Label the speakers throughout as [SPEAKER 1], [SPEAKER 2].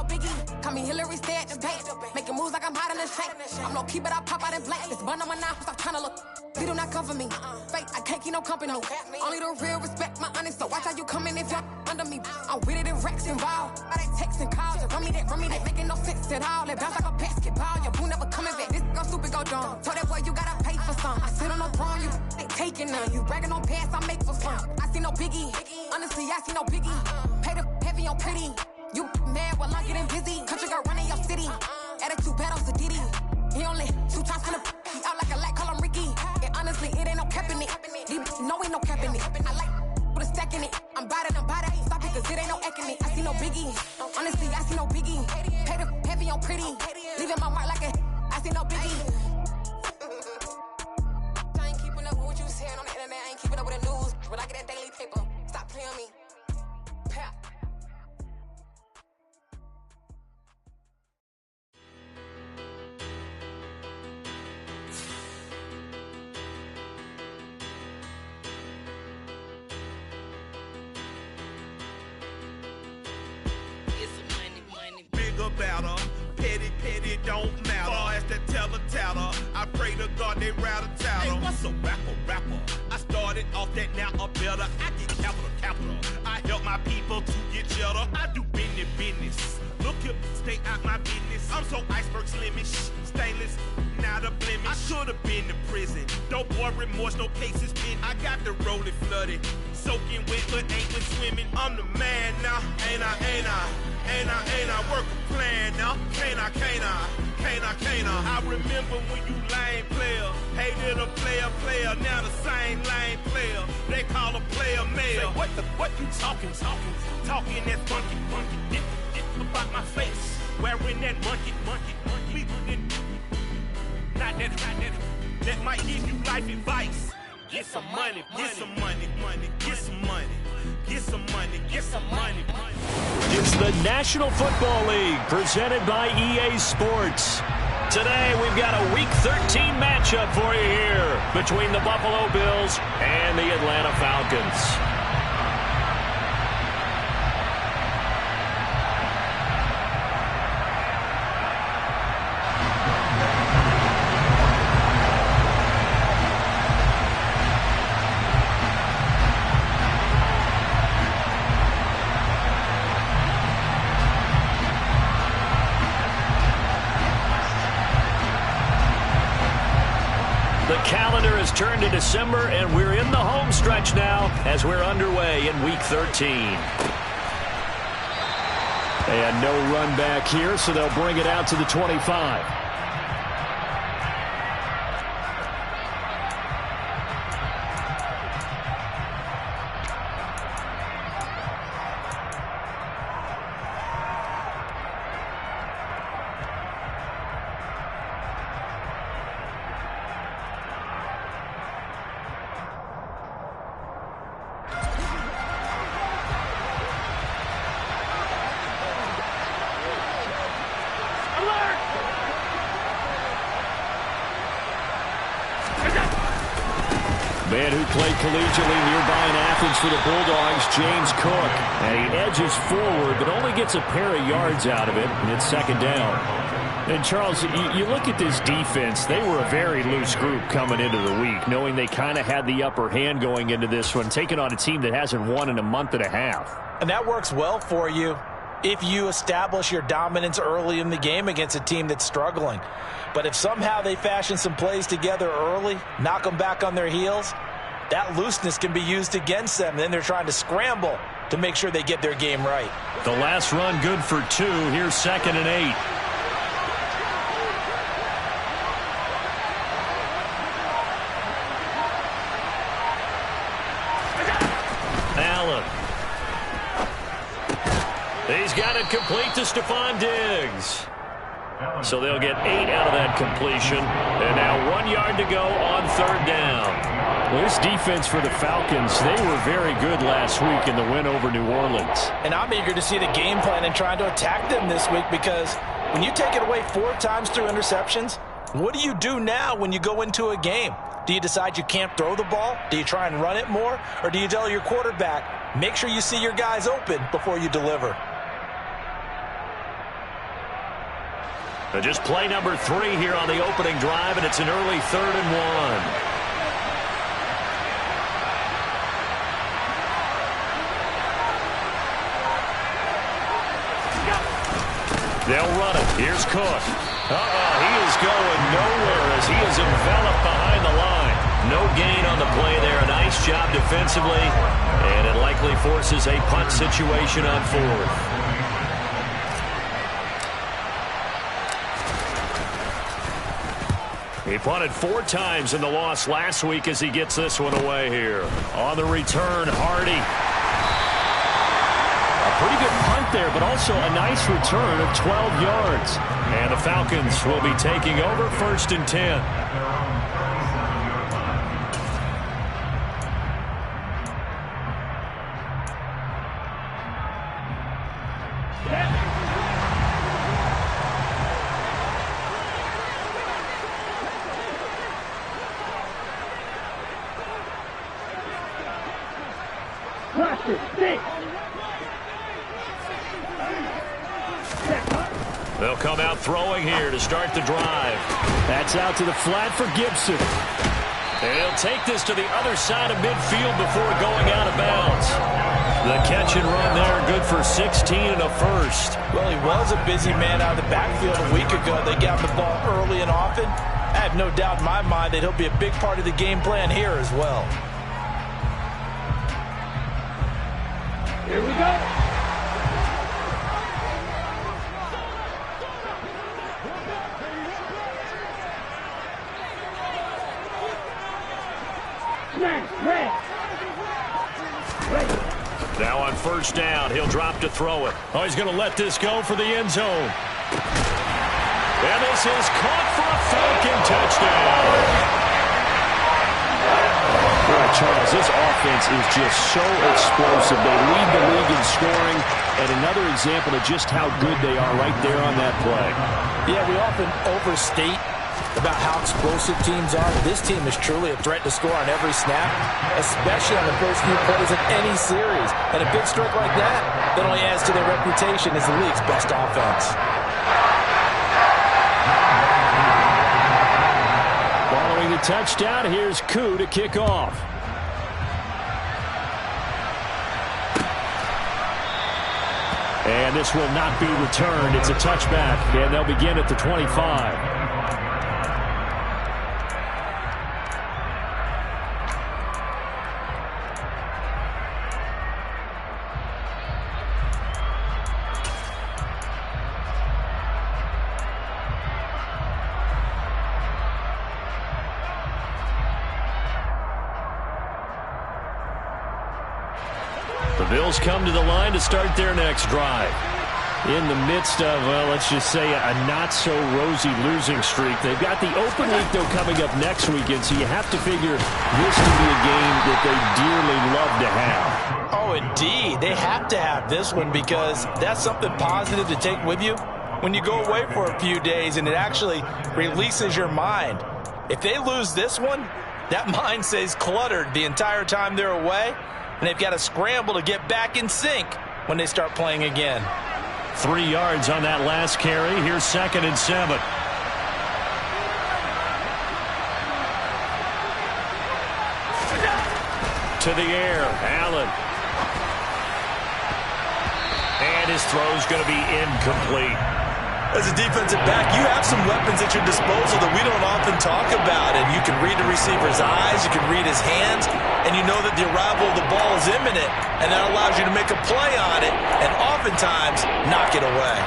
[SPEAKER 1] Biggie. Call me Hillary, stay at the bank. Making moves like I'm hot in the shank. I'm low key, but I pop out in blank. This bun on my knife, stop trying to look. They do not come for me. Fake, I can't keep no company. Only the real respect my honest. So watch how you coming if y'all under me. I'm with it in Rex involved. All they text and calls. Run me that making no sense at all. They bounce like a basketball. Your boo never coming back. This go stupid, go dumb. Told that boy you gotta pay for some. I sit on no throne, you ain't taking none. You bragging on past, I make for fun. I see no biggie. Honestly, I see no biggie. Pay the heavy on pretty. You mad while I'm getting busy. Country girl running your city. Attitude battles to Diddy. He only 2 times finna he out like a light, call him Ricky. And honestly, it ain't no cap in it. No, ain't no cap in it. I like put a stack in it. I'm about it. Stop it, cause it ain't no acting it. I see no biggie. Honestly, I see no biggie. Pay the heavy on pretty. Leaving my mark like a I see no biggie. I ain't keeping up with what you saying on the internet. I ain't keeping up with the news. When I get that daily paper, stop playing me. Pap.
[SPEAKER 2] About her. Petty, don't matter. Far as that teller, I pray to God they rattle tattle. Hey, what's a rapper? I started off that, now a better. I get capital. I help my people to get cheddar. I do business. Look here, stay out my business. I'm so iceberg slimish, stainless, not a blemish. I should've been to prison. Don't boy remorse, no cases pinned. I got the rolling flooded, soaking wet, but ain't been swimming. I'm the man now, ain't I work a plan now. Can't I? I remember when you lame player, hated a player, now the same lame player. They call a player mayor. Say, what you talking that funky. Get about my face, wearing that monkey. We not that might give you life advice. Get some money.
[SPEAKER 3] It's the National Football League presented by EA Sports. Today we've got a Week 13 matchup for you here between the Buffalo Bills and the Atlanta Falcons. Calendar has turned to December, and we're in the home stretch now as we're underway in Week 13. And no run back here, so they'll bring it out to the 25. Man who played collegiately nearby in Athens for the Bulldogs, James Cook. And he edges forward, but only gets a pair of yards out of it, and it's second down. And, Charles, you look at this defense, they were a very loose group coming into the week, knowing they kind of had the upper hand going into this one, taking on a team that hasn't won in a month and a half.
[SPEAKER 4] And that works well for you if you establish your dominance early in the game against a team that's struggling. But if somehow they fashion some plays together early, knock them back on their heels, that looseness can be used against them. Then they're trying to scramble to make sure they get their game right.
[SPEAKER 3] The last run good for 2. Here's 2nd and 8. Allen. He's got it complete to Stephon Diggs. So they'll get 8 out of that completion. And now 1 yard to go on 3rd down. Well, this defense for the Falcons, they were very good last week in the win over New Orleans.
[SPEAKER 4] And I'm eager to see the game plan and trying to attack them this week, because when you take it away 4 times through interceptions, what do you do now when you go into a game? Do you decide you can't throw the ball? Do you try and run it more? Or do you tell your quarterback, make sure you see your guys open before you deliver?
[SPEAKER 3] Just play number 3 here on the opening drive, and it's an early 3rd and 1. They'll run it. Here's Cook. He is going nowhere as he is enveloped behind the line. No gain on the play there. A nice job defensively, and it likely forces a punt situation on 4th. He punted 4 times in the loss last week as he gets this one away here. On the return, Hardy. A pretty good punt there, but also a nice return of 12 yards. And the Falcons will be taking over 1st and 10. They'll come out throwing here to start the drive. That's out to the flat for Gibson. And he'll take this to the other side of midfield before going out of bounds. The catch and run there, good for 16 and a first.
[SPEAKER 4] Well, he was a busy man out of the backfield a week ago. They got the ball early and often. I have no doubt in my mind that he'll be a big part of the game plan here as well.
[SPEAKER 5] Here we go.
[SPEAKER 3] Now on 1st down, he'll drop to throw it. Oh, he's going to let this go for the end zone. And this is caught for a Falcon touchdown. Boy, Charles, this offense is just so explosive. They lead the league in scoring, and another example of just how good they are right there on that play.
[SPEAKER 4] Yeah, we often overstate about how explosive teams are. This team is truly a threat to score on every snap, especially on the first few plays of any series. And a big strike like that only adds to their reputation as the league's best offense.
[SPEAKER 3] Following the touchdown, here's Koo to kick off. And this will not be returned. It's a touchback, and they'll begin at the 25. The Bills come to the line to start their next drive. In the midst of, well, let's just say a not-so-rosy losing streak. They've got the open week, though, coming up next weekend, so you have to figure this to be a game that they dearly love to have.
[SPEAKER 4] Oh, indeed. They have to have this one because that's something positive to take with you when you go away for a few days, and it actually releases your mind. If they lose this one, that mind stays cluttered the entire time they're away, and they've got to scramble to get back in sync when they start playing again.
[SPEAKER 3] 3 yards on that last carry. Here's 2nd and 7. To the air, Allen. And his throw's going to be incomplete.
[SPEAKER 4] As a defensive back, you have some weapons at your disposal that we don't often talk about. And you can read the receiver's eyes, you can read his hands, and you know that the arrival of the ball is imminent. And that allows you to make a play on it and oftentimes knock it away.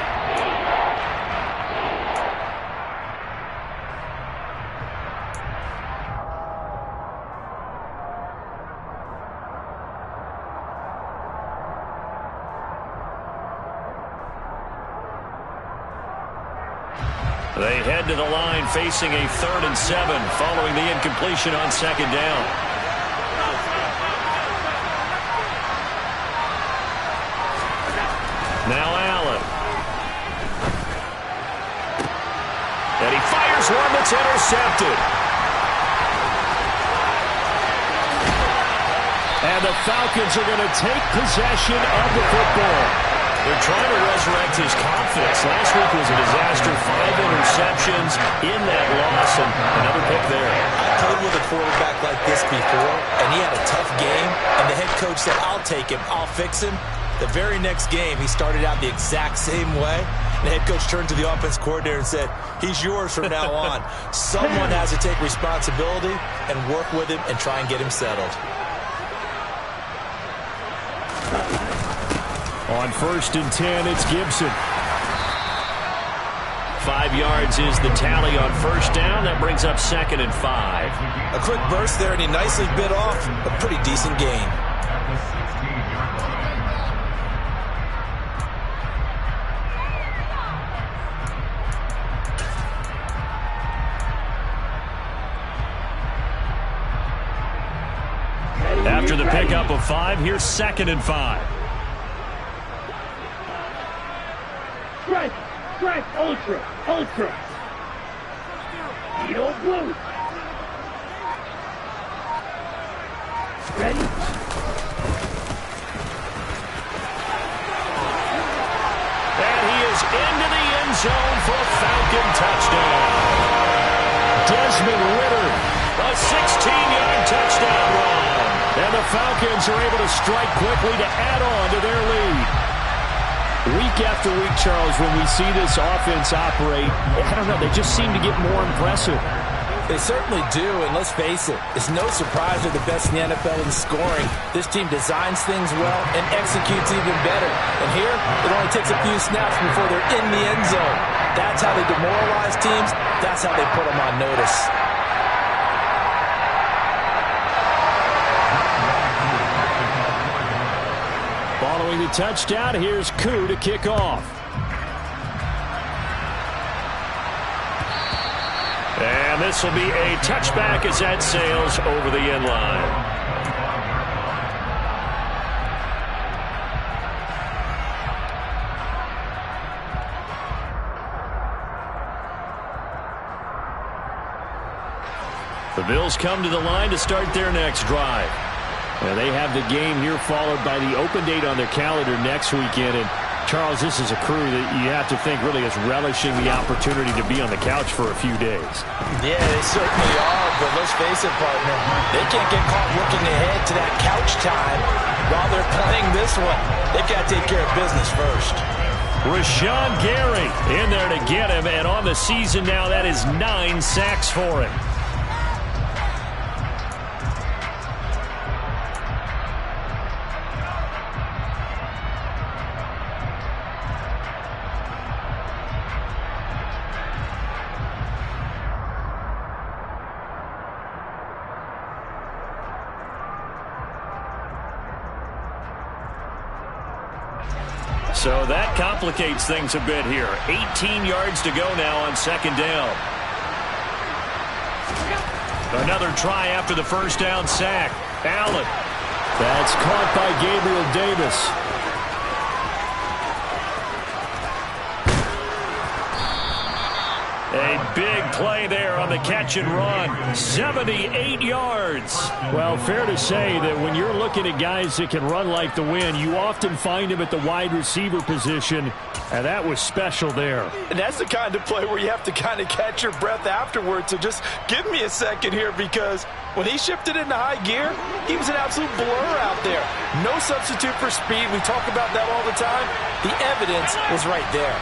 [SPEAKER 3] They head to the line facing a 3rd and 7 following the incompletion on 2nd down. Now Allen. And he fires one that's intercepted. And the Falcons are going to take possession of the football. They're trying to resurrect his confidence. Last week was a disaster. 5 interceptions in that loss, and another pick there.
[SPEAKER 4] I played with a quarterback like this before, and he had a tough game, and the head coach said, I'll take him, I'll fix him. The very next game, he started out the exact same way. The head coach turned to the offense coordinator and said, he's yours from now on. Someone has to take responsibility and work with him and try and get him settled.
[SPEAKER 3] On 1st and 10, it's Gibson. 5 yards is the tally on 1st down. That brings up 2nd and 5.
[SPEAKER 4] A quick burst there, and he nicely bit off a pretty decent gain.
[SPEAKER 3] After the pickup of 5, here's 2nd and 5.
[SPEAKER 5] Strike, ultra. Edo blue. Ready?
[SPEAKER 3] And he is into the end zone for a Falcon touchdown. Desmond Ritter, a 16-yard touchdown run. And the Falcons are able to strike quickly to add on to their lead. Week after week, Charles, when we see this offense operate, I don't know, they just seem to get more impressive.
[SPEAKER 4] They certainly do, and let's face it, it's no surprise they're the best in the NFL in scoring. This team designs things well and executes even better. And here, it only takes a few snaps before they're in the end zone. That's how they demoralize teams. That's how they put them on notice.
[SPEAKER 3] Following the touchdown, here's Koo to kick off. And this will be a touchback as that sails over the end line. The Bills come to the line to start their next drive. And they have the game here followed by the open date on their calendar next weekend. And, Charles, this is a crew that you have to think really is relishing the opportunity to be on the couch for a few days.
[SPEAKER 4] Yeah, they certainly are. But let's face it, partner, they can't get caught looking ahead to that couch time while they're playing this one. They've got to take care of business first.
[SPEAKER 3] Rashawn Gary in there to get him. And on the season now, that is 9 sacks for him. So that complicates things a bit here. 18 yards to go now on 2nd down. Another try after the 1st down sack. Allen. That's caught by Gabriel Davis. A big play there on the catch and run. 78 yards. Well, fair to say that when you're looking at guys that can run like the wind, you often find them at the wide receiver position, and that was special there.
[SPEAKER 4] And that's the kind of play where you have to kind of catch your breath afterwards. So just give me a second here, because when he shifted into high gear, he was an absolute blur out there. No substitute for speed. We talk about that all the time. The evidence was right there.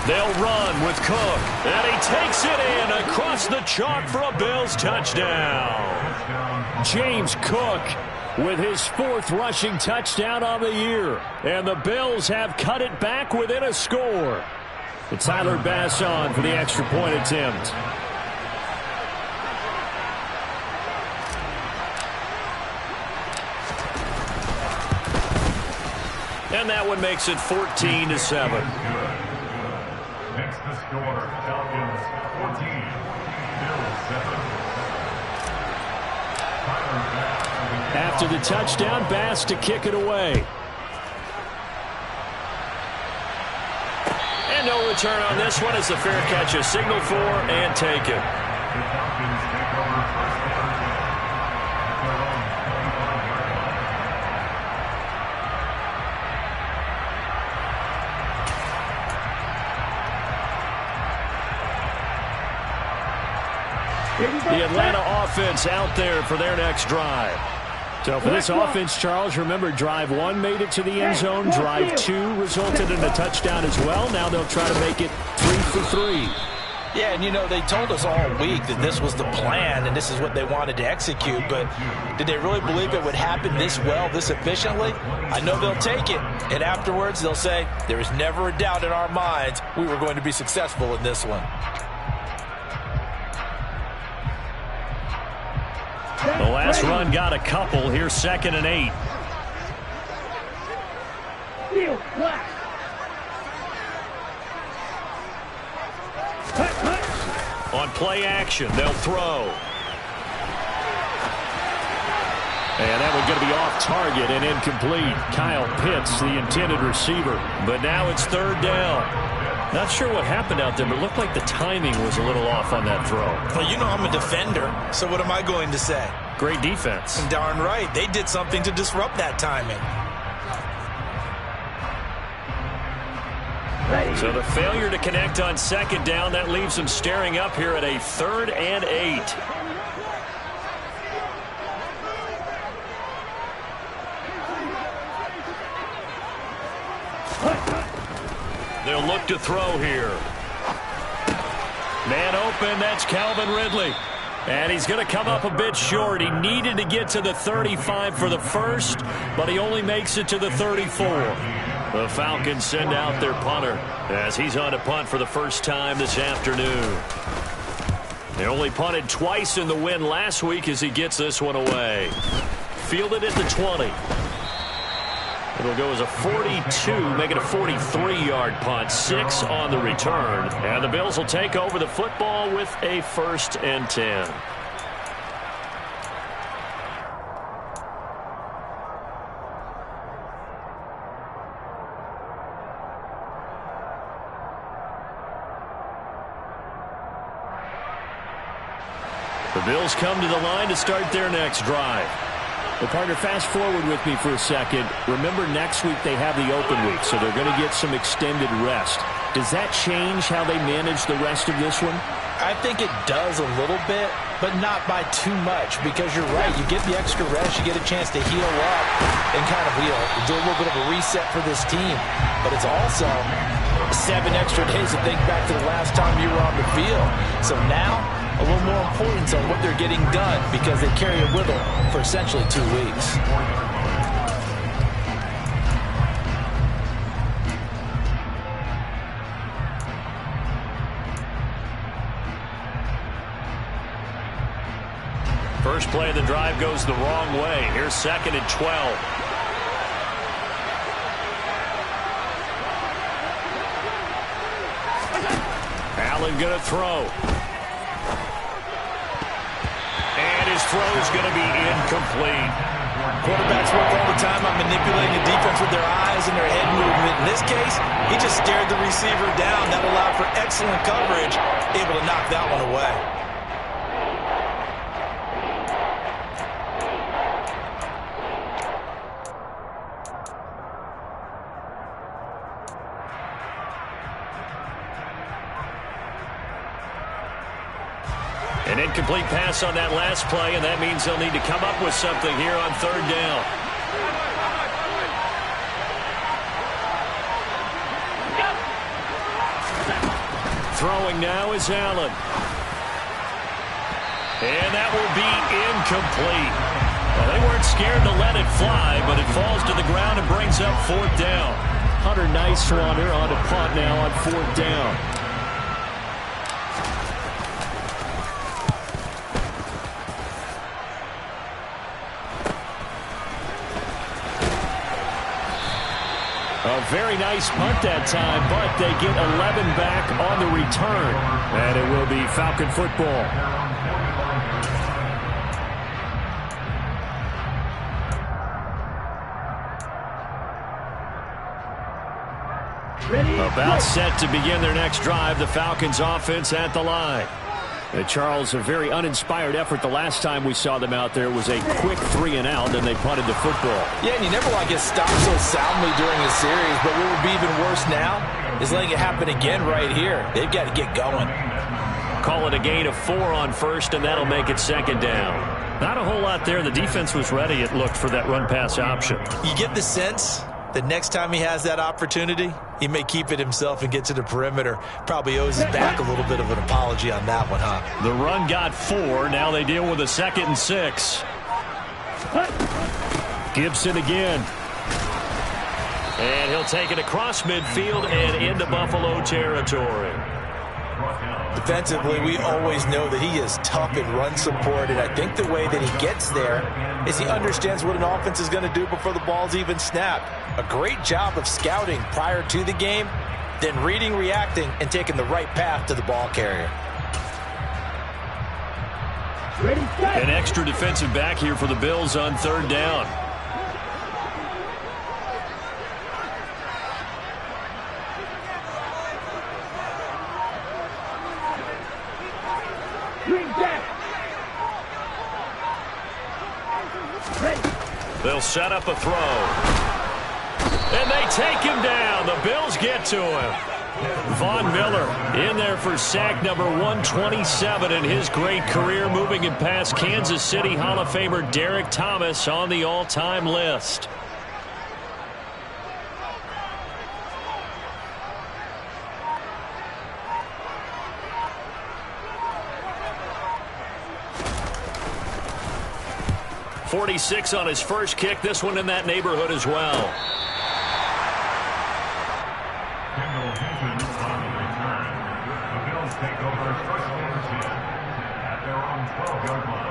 [SPEAKER 3] They'll run with Cook, and he takes it in across the chalk for a Bills touchdown. James Cook with his 4th rushing touchdown on the year, and the Bills have cut it back within a score. It's Tyler Bass on for the extra point attempt. And that one makes it 14-7.
[SPEAKER 6] Next to score, Falcons 14, Bills 7.
[SPEAKER 3] After the touchdown, Bass to kick it away. And no return on this one as the fair catch is signaled for and taken.
[SPEAKER 6] The Falcons take over first down.
[SPEAKER 3] The Atlanta offense out there for their next drive. So for this offense, Charles, remember drive 1 made it to the end zone. Drive 2 resulted in a touchdown as well. Now they'll try to make it 3 for 3.
[SPEAKER 4] Yeah, and, you know, they told us all week that this was the plan and this is what they wanted to execute, but did they really believe it would happen this well, this efficiently? I know they'll take it, and afterwards they'll say, there is never a doubt in our minds we were going to be successful in this one.
[SPEAKER 3] The last run got a couple. Here's 2nd and 8. On play action, they'll throw. And that one's going to be off target and incomplete. Kyle Pitts, the intended receiver. But now it's 3rd down. Not sure what happened out there, but it looked like the timing was a little off on that throw.
[SPEAKER 4] Well, you know I'm a defender, so what am I going to say?
[SPEAKER 3] Great defense.
[SPEAKER 4] Darn right. They did something to disrupt that timing.
[SPEAKER 3] So the failure to connect on 2nd down, that leaves them staring up here at a 3rd and 8. They'll look to throw here. Man open, that's Calvin Ridley. And he's going to come up a bit short. He needed to get to the 35 for the first, but he only makes it to the 34. The Falcons send out their punter as he's on a punt for the first time this afternoon. They only punted twice in the win last week as he gets this one away. Fielded at the 20. It'll go as a 42, make it a 43-yard punt, 6 on the return. And the Bills will take over the football with a 1st and 10. The Bills come to the line to start their next drive. Well, partner, fast forward with me for a second. Remember, next week they have the open week, so they're going to get some extended rest. Does that change how they manage the rest of this one?
[SPEAKER 4] I think it does a little bit, but not by too much, because you're right. You get the extra rest. You get a chance to heal up and kind of do a little bit of a reset for this team. But it's also 7 extra days to think back to the last time you were on the field. So now, a little more importance on what they're getting done because they carry it with them for essentially 2 weeks.
[SPEAKER 3] First play of the drive goes the wrong way. Here's 2nd and 12. Allen going to throw. And his throw is going to be incomplete.
[SPEAKER 4] Quarterbacks work all the time on manipulating the defense with their eyes and their head movement. In this case, he just stared the receiver down. That allowed for excellent coverage, able to knock that one away.
[SPEAKER 3] An incomplete pass on that last play, and that means they'll need to come up with something here on 3rd down. Throwing now is Allen. And that will be incomplete. Well, they weren't scared to let it fly, but it falls to the ground and brings up 4th down. Hunter Nice-Runner on a punt now on 4th down. A very nice punt that time, but they get 11 back on the return. And it will be Falcon football. About set to begin their next drive, the Falcons offense at the line. And Charles, a very uninspired effort the last time we saw them out there was a quick 3 and out, and they punted the football.
[SPEAKER 4] Yeah, and you never want to get stopped so soundly during a series, but what would be even worse now is letting it happen again right here. They've got to get going.
[SPEAKER 3] Call it a gain of 4 on first, and that'll make it second down. Not a whole lot there. The defense was ready, it looked, for that run-pass option.
[SPEAKER 4] You get the sense that next time he has that opportunity, he may keep it himself and get to the perimeter. Probably owes his back a little bit of an apology on that one, huh?
[SPEAKER 3] The run got 4. Now they deal with a 2nd and 6. Gibson again. And he'll take it across midfield and into Buffalo territory.
[SPEAKER 4] Defensively, we always know that he is tough in run support, and I think the way that he gets there is he understands what an offense is going to do before the ball's even snapped. A great job of scouting prior to the game, then reading, reacting, and taking the right path to the ball carrier.
[SPEAKER 3] An extra defensive back here for the Bills on 3rd down. They'll set up a throw. And they take him down. The Bills get to him. Von Miller in there for sack number 127 in his great career, moving him past Kansas City Hall of Famer Derek Thomas on the all-time list. .46 on his first kick. This one in that neighborhood as well.
[SPEAKER 6] The Bills take over first and 10 at their own 12-yard line.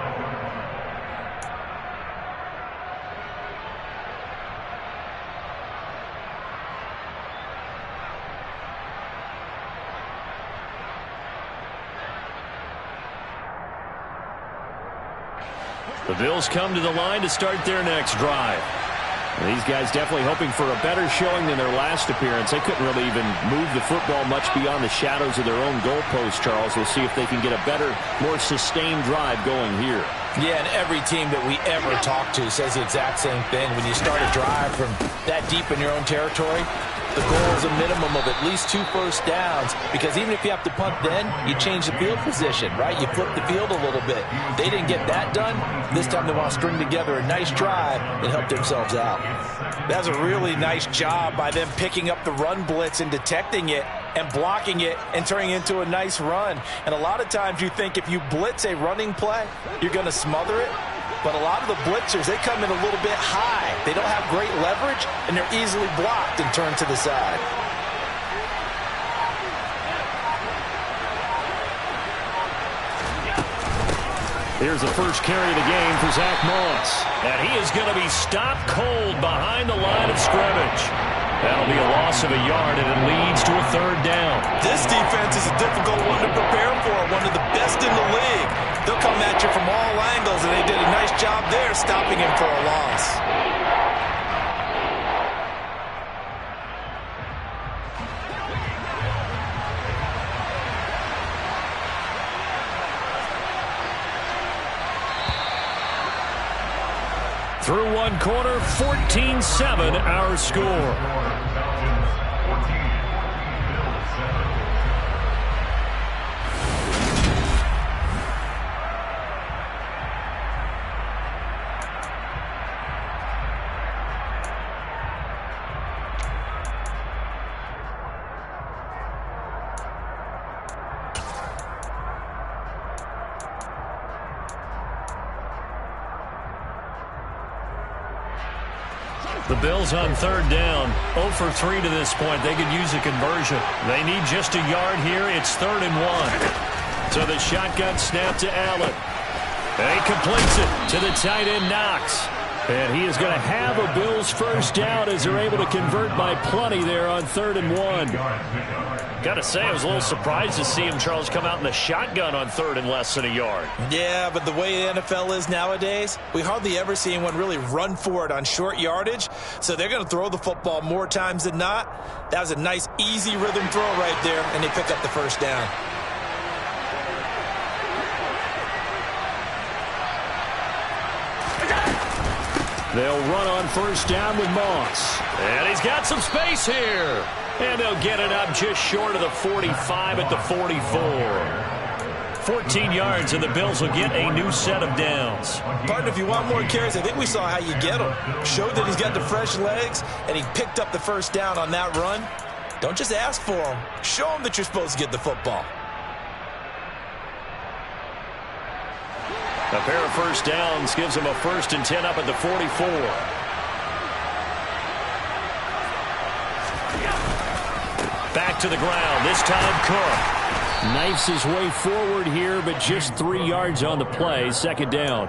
[SPEAKER 3] The Bills come to the line to start their next drive. These guys definitely hoping for a better showing than their last appearance. They couldn't really even move the football much beyond the shadows of their own goalpost, Charles. We'll see if they can get a better, more sustained drive going here.
[SPEAKER 4] Yeah, and every team that we ever talk to says the exact same thing. When you start a drive from that deep in your own territory, the goal is a minimum of at least 2 first downs, because even if you have to punt then, you change the field position, right? You flip the field a little bit. They didn't get that done. This time they want to string together a nice drive and help themselves out. That's a really nice job by them picking up the run blitz and detecting it and blocking it and turning it into a nice run. And a lot of times you think if you blitz a running play, you're going to smother it. But a lot of the blitzers, they come in a little bit high. They don't have great leverage, and they're easily blocked and turned to the side.
[SPEAKER 3] Here's the first carry of the game for Zach Moss. And he is going to be stopped cold behind the line of scrimmage. That'll be a loss of a yard, and it leads to a 3rd down.
[SPEAKER 4] This defense is a difficult one to prepare for, one of the best in the league. They'll come at you from all angles, and they did a nice job there stopping him for a loss.
[SPEAKER 3] Through one quarter, 14-7 our score.
[SPEAKER 6] Falcons 14, Bills 7.
[SPEAKER 3] The Bills on 3rd down, 0 for 3 to this point. They could use a conversion. They need just a yard here. It's 3rd and 1. So the shotgun snap to Allen. And he completes it to the tight end Knox. And he is going to have a Bills first down as they're able to convert by plenty there on 3rd and 1. Got to say, I was a little surprised to see him, Charles, come out in the shotgun on 3rd and less than a yard.
[SPEAKER 4] Yeah, but the way the NFL is nowadays, we hardly ever see anyone really run for it on short yardage. So they're going to throw the football more times than not. That was a nice, easy rhythm throw right there, and they pick up the first down.
[SPEAKER 3] They'll run on first down with Moss. And he's got some space here. And they'll get it up just short of the 45 at the 44. 14 yards, and the Bills will get a new set of downs.
[SPEAKER 4] Partner, if you want more carries, I think we saw how you get them. Showed that he's got the fresh legs, and he picked up the first down on that run. Don't just ask for him. Show him that you're supposed to get the football.
[SPEAKER 3] A pair of first downs gives him a 1st and 10 up at the 44. Back to the ground. This time Cook knifes his way forward here, but just 3 yards on the play. 2nd down.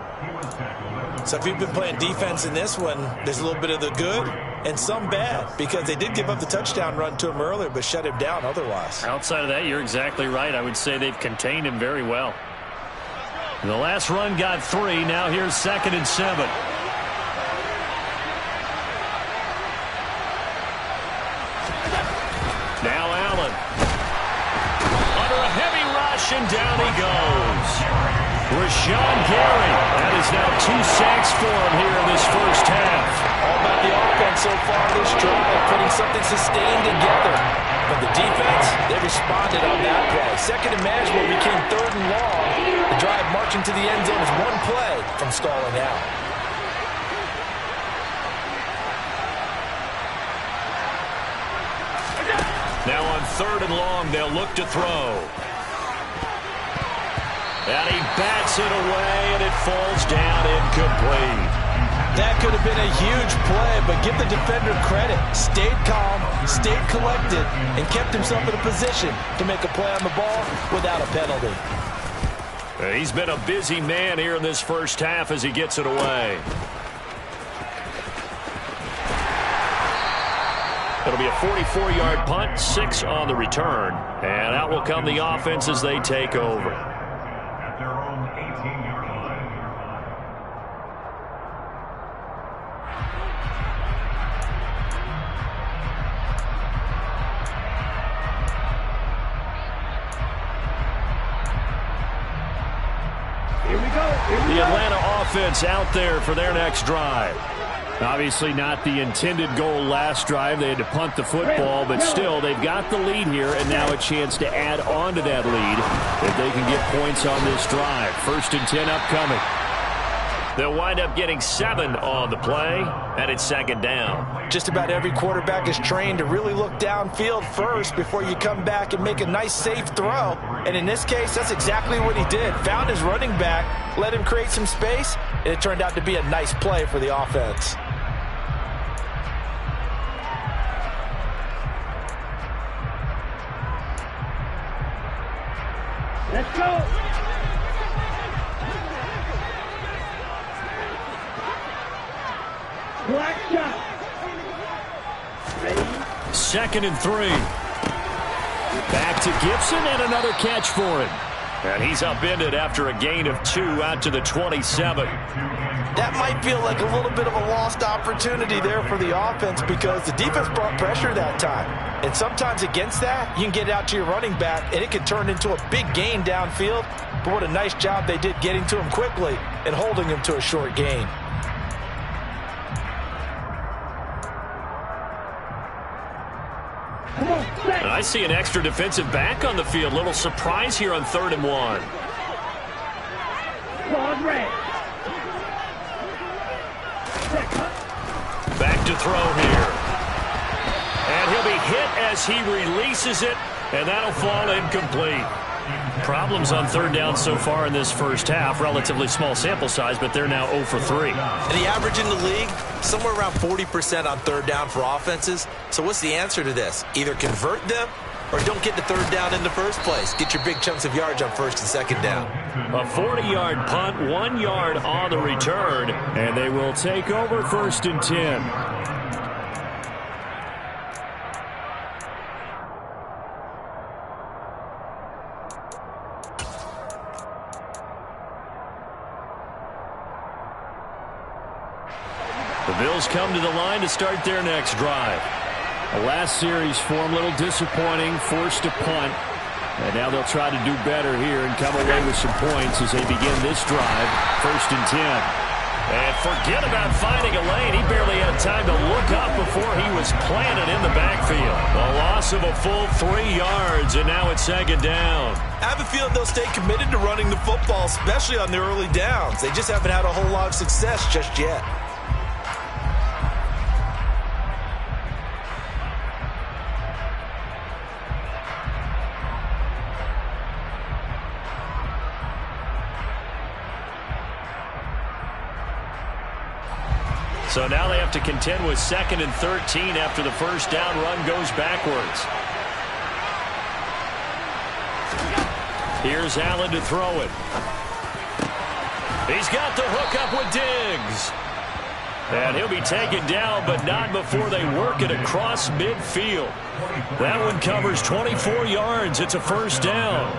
[SPEAKER 4] So if you've been playing defense in this one, there's a little bit of the good and some bad, because they did give up the touchdown run to him earlier, but shut him down otherwise.
[SPEAKER 3] Outside of that, you're exactly right. I would say they've contained him very well. The last run got 3. Now here's 2nd and 7. Now Allen. Under a heavy rush, and down he goes. Rashawn Gary. That is now 2 sacks for him here in this first half.
[SPEAKER 4] All about the offense so far this drive, putting something sustained together. But the defense, they responded on that play. 2nd and manageable became 3rd and long. The drive marching to the end zone is 1 play from stalling out.
[SPEAKER 3] Now on 3rd and long, they'll look to throw. And he bats it away, and it falls down incomplete.
[SPEAKER 4] That could have been a huge play, but give the defender credit. Stayed calm, stayed collected, and kept himself in a position to make a play on the ball without a penalty.
[SPEAKER 3] He's been a busy man here in this first half as he gets it away. It'll be a 44-yard punt, 6 on the return. And out will come the offense as they take over.
[SPEAKER 6] At their own 18-yard line.
[SPEAKER 5] Here we go.
[SPEAKER 3] The Atlanta offense out there for their next drive. Obviously not the intended goal last drive. They had to punt the football, but still, they've got the lead here, and now a chance to add on to that lead if they can get points on this drive. 1st and 10 upcoming. They'll wind up getting 7 on the play, and it's 2nd down.
[SPEAKER 4] Just about every quarterback is trained to really look downfield first before you come back and make a nice, safe throw. And in this case, that's exactly what he did. Found his running back, let him create some space, and it turned out to be a nice play for the offense.
[SPEAKER 5] Let's go. Black shot. Ready?
[SPEAKER 3] 2nd and 3. Back to Gibson, and another catch for him. And he's upended after a gain of 2 out to the 27.
[SPEAKER 4] That might feel like a little bit of a lost opportunity there for the offense, because the defense brought pressure that time. And sometimes against that, you can get out to your running back, and it can turn into a big gain downfield. But what a nice job they did getting to him quickly and holding him to a short gain.
[SPEAKER 3] And I see an extra defensive back on the field. Little surprise here on 3rd and 1.
[SPEAKER 5] Claude red.
[SPEAKER 3] Back to throw here. And he'll be hit as he releases it, and that'll fall incomplete. Problems on 3rd down so far in this first half. Relatively small sample size, but they're now 0 for 3.
[SPEAKER 4] And the average in the league, somewhere around 40% on 3rd down for offenses. So what's the answer to this? Either convert them or don't get the 3rd down in the first place. Get your big chunks of yards on 1st and 2nd down.
[SPEAKER 3] A 40-yard punt, 1 yard on the return, and they will take over 1st and 10. The Bills come to the line to start their next drive. The last series for them, a little disappointing, forced a punt. And now they'll try to do better here and come away with some points as they begin this drive, 1st and 10. And forget about finding a lane. He barely had time to look up before he was planted in the backfield. A loss of a full 3 yards, and now it's second down.
[SPEAKER 4] I have a feeling they'll stay committed to running the football, especially on the early downs. They just haven't had a whole lot of success just yet.
[SPEAKER 3] So now they have to contend with 2nd and 13 after the first down run goes backwards. Here's Allen to throw it. He's got the hook up with Diggs. And he'll be taken down, but not before they work it across midfield. That one covers 24 yards. It's a first down.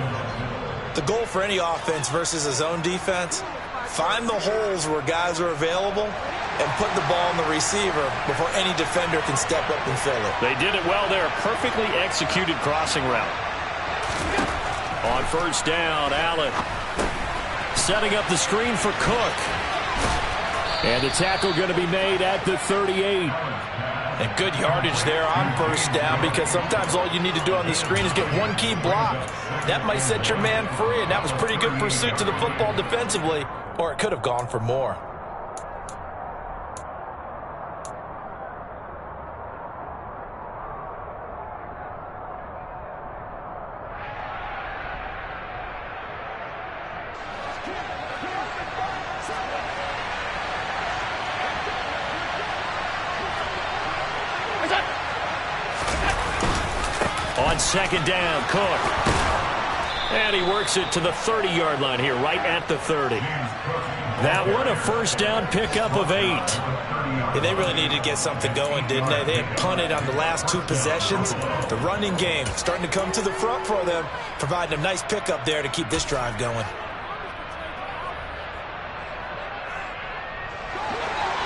[SPEAKER 4] The goal for any offense versus a zone defense, find the holes where guys are available and put the ball on the receiver before any defender can step up and fill it.
[SPEAKER 3] They did it well there. Perfectly executed crossing route. On first down, Allen setting up the screen for Cook. And the tackle going to be made at the 38.
[SPEAKER 4] And good yardage there on first down, because sometimes all you need to do on the screen is get one key block. That might set your man free, and that was pretty good pursuit to the football defensively, or it could have gone for more.
[SPEAKER 3] On second down, Cook. And he works it to the 30-yard line here, right at the 30. That one, a first down pickup of 8.
[SPEAKER 4] Yeah, they really needed to get something going, didn't they? They had punted on the last 2 possessions. The running game starting to come to the front for them, providing a nice pickup there to keep this drive going.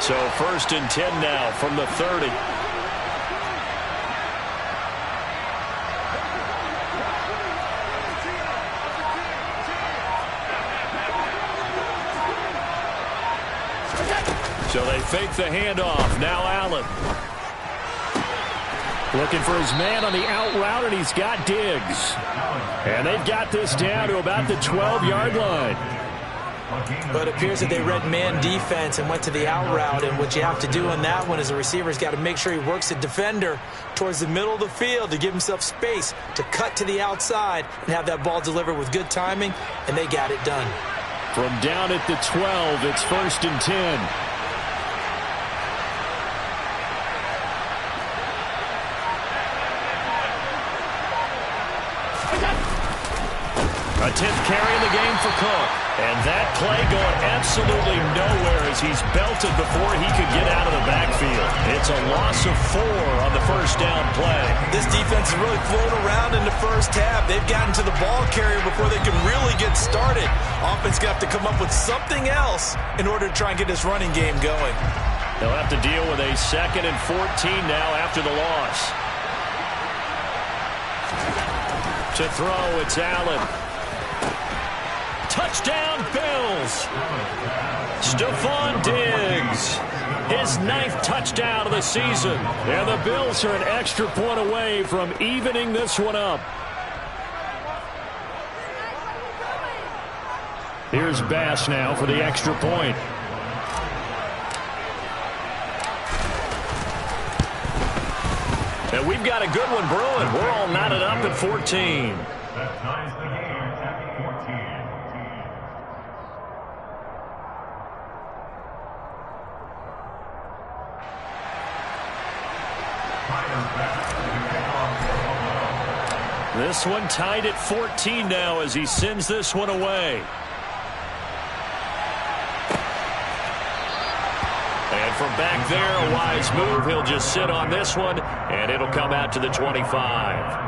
[SPEAKER 3] So first and 10 now from the 30. So they fake the handoff. Now Allen. Looking for his man on the out route, and he's got Diggs. And they've got this down to about the 12-yard line.
[SPEAKER 4] But it appears that they read man defense and went to the out route, and what you have to do on that one is the receiver's got to make sure he works the defender towards the middle of the field to give himself space to cut to the outside and have that ball delivered with good timing, and they got it done.
[SPEAKER 3] From down at the 12, it's first and 10. A 10th carry in the game for Cook. And that play going absolutely nowhere as he's belted before he could get out of the backfield. It's a loss of 4 on the first down play.
[SPEAKER 4] This defense is really floating around in the first half. They've gotten to the ball carrier before they can really get started. Offense going to have to come up with something else in order to try and get this running game going.
[SPEAKER 3] They'll have to deal with a 2nd and 14 now after the loss. To throw, it's Allen. Touchdown, Bills. Stephon Diggs, his 9th touchdown of the season. And the Bills are an extra point away from evening this one up. Here's Bass now for the extra point. And we've got a good one brewing. We're all knotted up at 14.
[SPEAKER 6] That ties the game at 14.
[SPEAKER 3] This one tied at 14 now as he sends this one away. And from back there, a wise move. He'll just sit on this one, and it'll come out to the 25.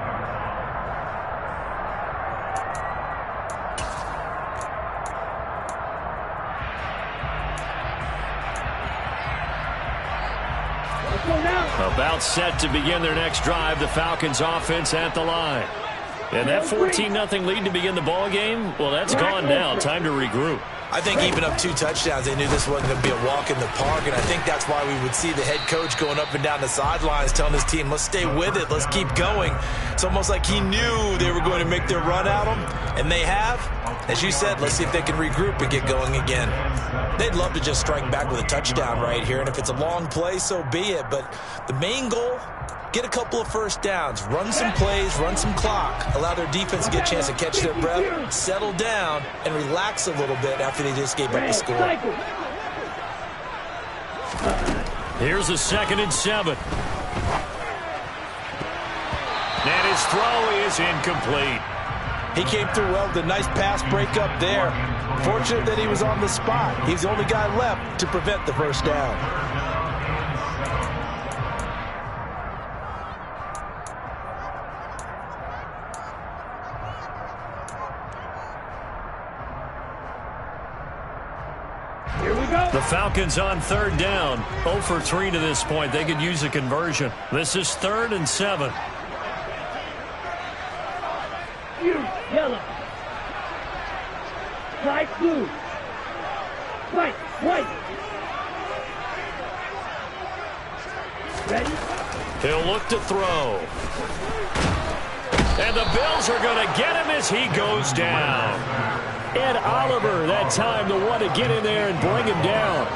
[SPEAKER 3] About set to begin their next drive, the Falcons offense at the line. And that 14-0 lead to begin the ball game, well, that's gone now. Time to regroup.
[SPEAKER 4] I think even up 2 touchdowns, they knew this wasn't going to be a walk in the park, and I think that's why we would see the head coach going up and down the sidelines telling his team, let's stay with it, let's keep going. It's almost like he knew they were going to make their run at him, and they have. As you said, let's see if they can regroup and get going again. They'd love to just strike back with a touchdown right here, and if it's a long play, so be it. But the main goal, get a couple of first downs, run some plays, run some clock, allow their defense to get a chance to catch their breath, settle down, and relax a little bit after they just gave up the score.
[SPEAKER 3] Here's a 2nd and 7. And his throw is incomplete.
[SPEAKER 4] He came through well with a nice pass break up there. Fortunate that he was on the spot. He's the only guy left to prevent the first down.
[SPEAKER 3] The Falcons on 3rd down. 0 for 3 to this point. They could use a conversion. This is 3rd and 7.
[SPEAKER 5] Yellow. Light blue. White. White. Ready?
[SPEAKER 3] He'll look to throw. And the Bills are going to get him as he goes down. Ed Oliver, that time, the one to get in there and bring him down.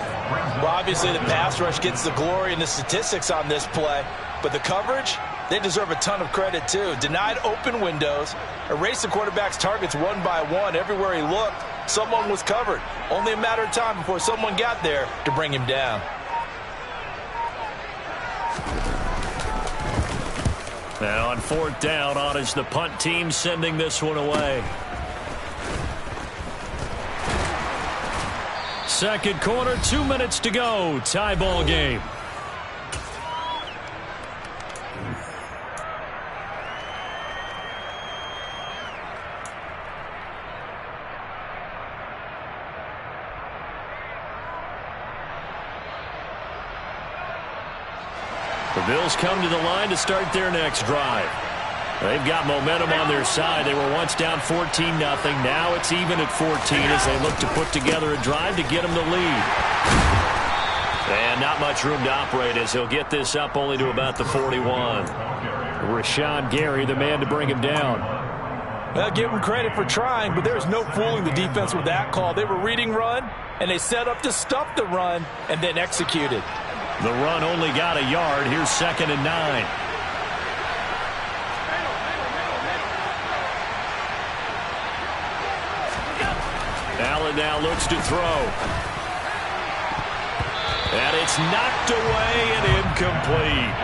[SPEAKER 4] Well, obviously the pass rush gets the glory and the statistics on this play, but the coverage, they deserve a ton of credit too. Denied open windows, erased the quarterback's targets one by one. Everywhere he looked, someone was covered. Only a matter of time before someone got there to bring him down.
[SPEAKER 3] Now on 4th down, on is the punt team sending this one away. 2nd quarter, 2 minutes to go. Tie ball game. The Bills come to the line to start their next drive. They've got momentum on their side. They were once down 14-0. Now it's even at 14 as they look to put together a drive to get them the lead. And not much room to operate as he'll get this up only to about the 41. Rashawn Gary, the man to bring him down.
[SPEAKER 4] Well, give him credit for trying, but there's no fooling the defense with that call. They were reading run, and they set up to stuff the run and then executed.
[SPEAKER 3] The run only got a yard. Here's 2nd and 9. Allen now looks to throw. And it's knocked away and incomplete.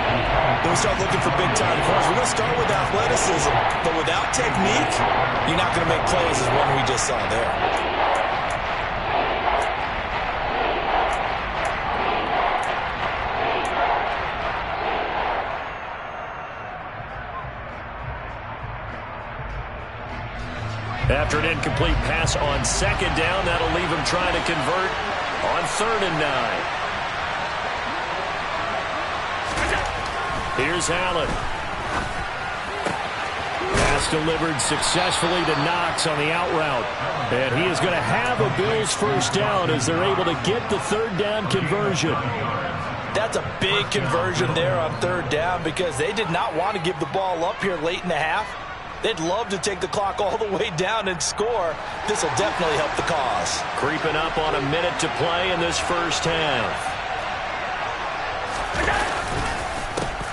[SPEAKER 4] Then we start looking for big-time plays. We're going to start with athleticism, but without technique, you're not going to make plays as one we just saw there.
[SPEAKER 3] After an incomplete pass on 2nd down, that'll leave him trying to convert on 3rd and 9. Here's Allen. Pass delivered successfully to Knox on the out route. And he is going to have a Bills first down as they're able to get the 3rd down conversion.
[SPEAKER 4] That's a big conversion there on 3rd down because they did not want to give the ball up here late in the half. They'd love to take the clock all the way down and score. This will definitely help the cause.
[SPEAKER 3] Creeping up on a minute to play in this first half.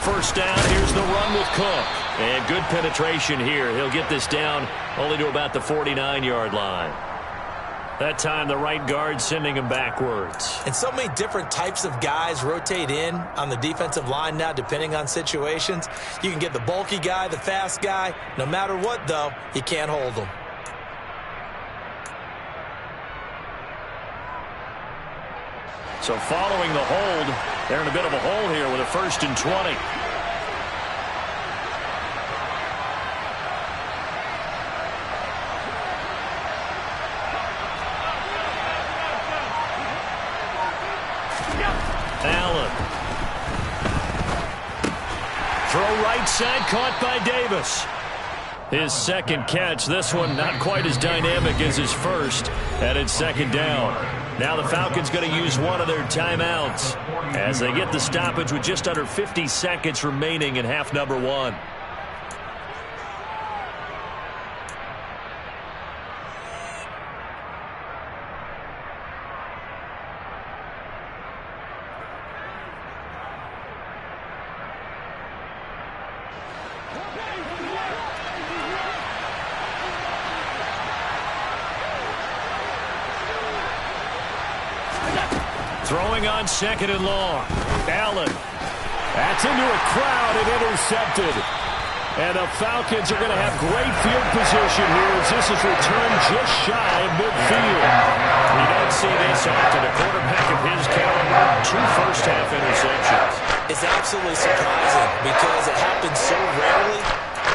[SPEAKER 3] First down, here's the run with Cook. And good penetration here. He'll get this down only to about the 49-yard line. That time, the right guard sending him backwards.
[SPEAKER 4] And so many different types of guys rotate in on the defensive line now, depending on situations. You can get the bulky guy, the fast guy. No matter what, though, you can't hold them.
[SPEAKER 3] So following the hold, they're in a bit of a hole here with a 1st and 20. Allen. Throw right side, caught by Davis. His second catch, this one not quite as dynamic as his first, and it's second down. Now the Falcons going to use one of their timeouts as they get the stoppage with just under 50 seconds remaining in half number one. Throwing on second and long. Allen. That's into a crowd and intercepted. And the Falcons are going to have great field position here as this is returned just shy of midfield. We don't see this often. A quarterback of his caliber, 2 first-half interceptions.
[SPEAKER 4] It's absolutely surprising because it happens so rarely.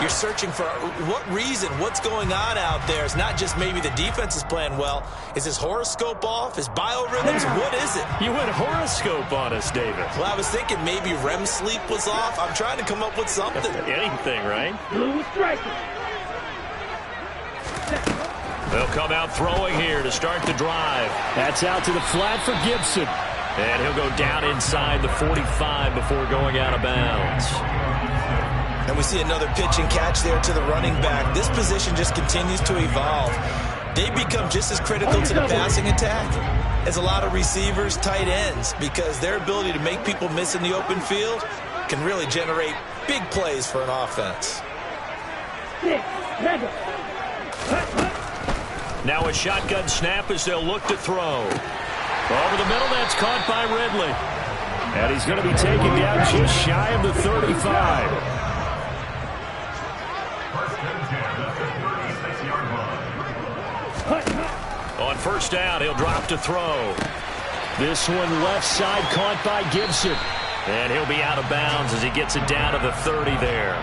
[SPEAKER 4] You're searching for what reason, what's going on out there. It's not just maybe the defense is playing well. Is his horoscope off? His biorhythms? What is it?
[SPEAKER 3] You went horoscope on us, David.
[SPEAKER 4] Well, I was thinking maybe REM sleep was off. I'm trying to come up with something.
[SPEAKER 3] Anything, right?
[SPEAKER 5] Blue striker.
[SPEAKER 3] They'll come out throwing here to start the drive. That's out to the flat for Gibson. And he'll go down inside the 45 before going out of bounds.
[SPEAKER 4] And we see another pitch and catch there to the running back. This position just continues to evolve. They become just as critical to the passing attack as a lot of receivers, tight ends, because their ability to make people miss in the open field can really generate big plays for an offense.
[SPEAKER 3] Now a shotgun snap as they'll look to throw. Over the middle, that's caught by Ridley. And he's going to be taken down just shy of the 35. On first down, he'll drop to throw. This one left side caught by Gibson. And he'll be out of bounds as he gets it down to the 30 there.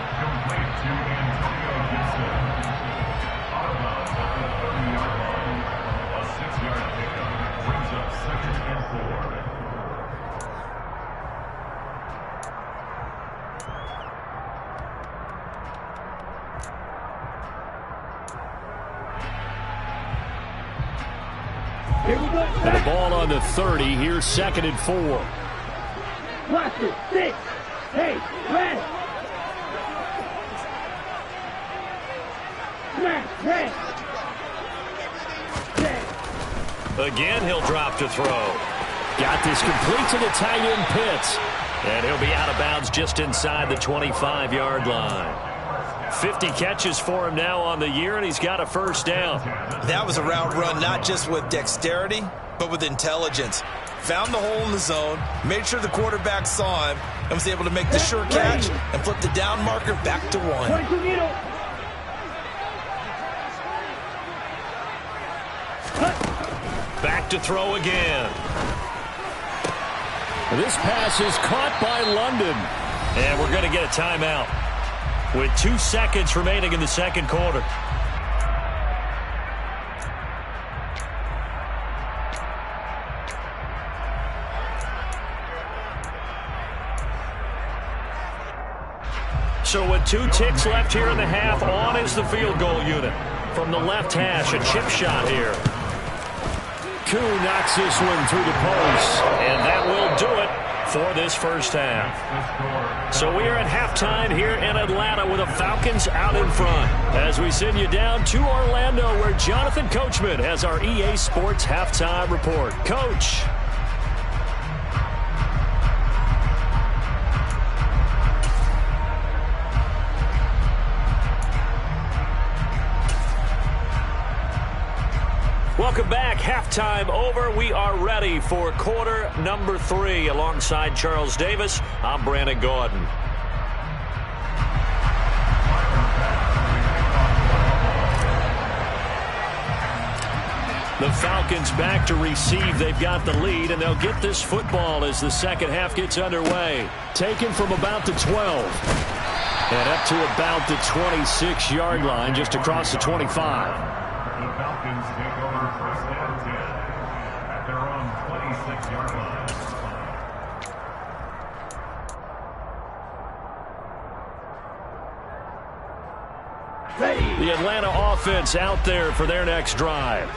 [SPEAKER 3] And the ball on the 30. Here's 2nd and 4.
[SPEAKER 5] Watch it. 6. Hey, red. Smash, red.
[SPEAKER 3] Again, he'll drop to throw. Got this complete to the tight end Pitts. And he'll be out of bounds just inside the 25-yard line. 50 catches for him now on the year, and he's got a first down.
[SPEAKER 4] That was a route run not just with dexterity, but with intelligence. Found the hole in the zone, made sure the quarterback saw him, and was able to make the sure catch and flip the down marker back to 1.
[SPEAKER 3] Back to throw again. This pass is caught by London. And we're going to get a timeout with 2 seconds remaining in the second quarter. So with 2 ticks left here in the half, on is the field goal unit. From the left hash, a chip shot here. Koo knocks this one through the post, and that will do it for this first half. So we are at halftime here in Atlanta with the Falcons out in front as we send you down to Orlando where Jonathan Coachman has our EA Sports halftime report. Coach. Welcome back. Halftime over. We are ready for quarter number 3. Alongside Charles Davis, I'm Brandon Gordon. The Falcons back to receive. They've got the lead, and they'll get this football as the second half gets underway. Taken from about the 12. And up to about the 26-yard line, just across the 25.
[SPEAKER 6] The Falcons take over first and 10 at their own 26-yard line.
[SPEAKER 3] The Atlanta offense out there for their next drive.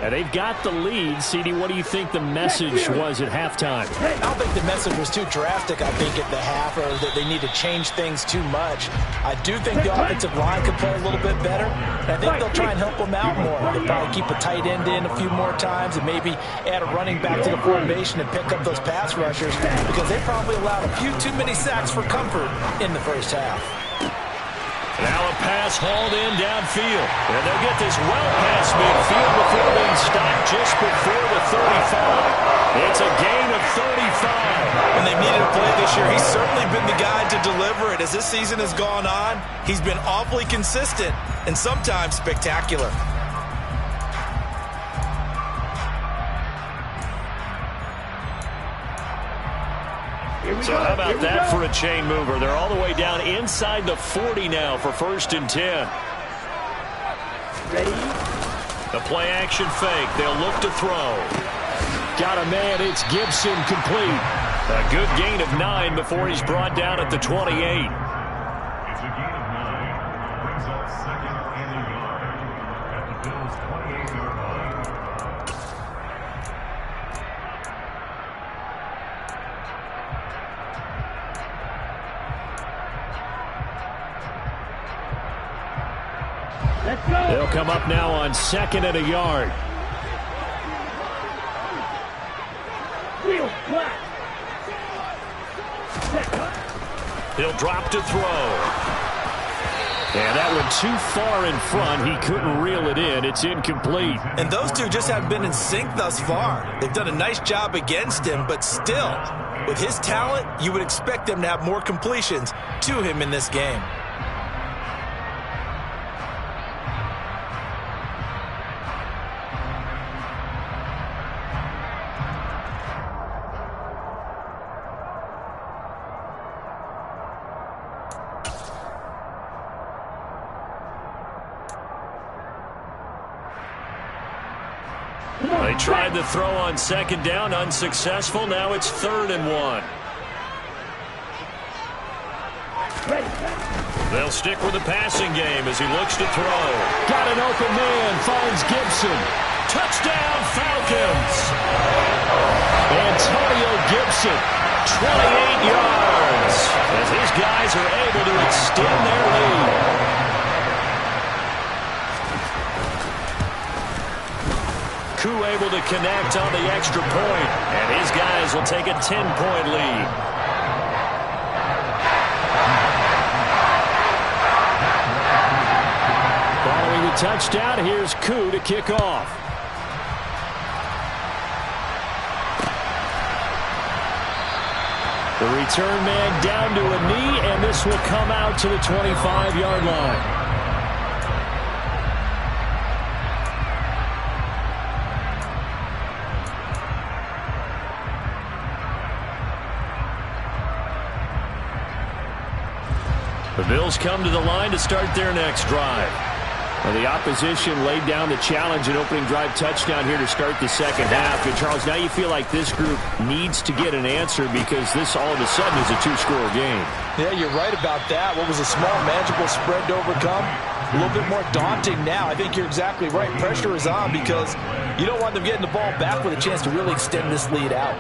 [SPEAKER 3] And they've got the lead. CD, what do you think the message was at halftime?
[SPEAKER 4] I don't think the message was too drastic, I think, at the half, or that they need to change things too much. I do think the offensive line could play a little bit better. And I think they'll try and help them out more. They'll probably keep a tight end in a few more times and maybe add a running back to the formation and pick up those pass rushers, because they probably allowed a few too many sacks for comfort in the first half.
[SPEAKER 3] Now a pass hauled in downfield. And they'll get this well past midfield before being stopped just before the 35. It's a gain of 35.
[SPEAKER 4] When they've needed a play this year, he's certainly been the guy to deliver it. As this season has gone on, he's been awfully consistent and sometimes spectacular.
[SPEAKER 3] So how about that for a chain mover? They're all the way down inside the 40 now for 1st and 10.
[SPEAKER 5] Ready?
[SPEAKER 3] The play action fake. They'll look to throw. Got a man. It's Gibson complete. A good gain of 9 before he's brought down at the 28.
[SPEAKER 6] It's a gain of 9. Brings up 2nd and a yard at the Bills' 28-yard line.
[SPEAKER 5] Let's go.
[SPEAKER 3] They'll come up now on 2nd and a yard.
[SPEAKER 5] Wheel flat.
[SPEAKER 3] He'll drop to throw. And that one too far in front. He couldn't reel it in. It's incomplete.
[SPEAKER 4] And those two just haven't been in sync thus far. They've done a nice job against him, but still, with his talent, you would expect them to have more completions to him in this game.
[SPEAKER 3] They tried to throw on 2nd down, unsuccessful. Now it's 3rd and 1. They'll stick with the passing game as he looks to throw. Got an open man, finds Gibson. Touchdown, Falcons! Antonio Gibson, 28 yards, as his guys are able to extend their lead. Koo able to connect on the extra point, and his guys will take a 10-point lead. Following the touchdown, here's Koo to kick off. The return man down to a knee, and this will come out to the 25-yard line. The Bills come to the line to start their next drive. Well, the opposition laid down the challenge and opening drive touchdown here to start the second half. And Charles, now you feel like this group needs to get an answer because this all of a sudden is a 2-score game.
[SPEAKER 4] Yeah, you're right about that. What was a small, manageable spread to overcome? A little bit more daunting now. I think you're exactly right. Pressure is on because you don't want them getting the ball back with a chance to really extend this lead out.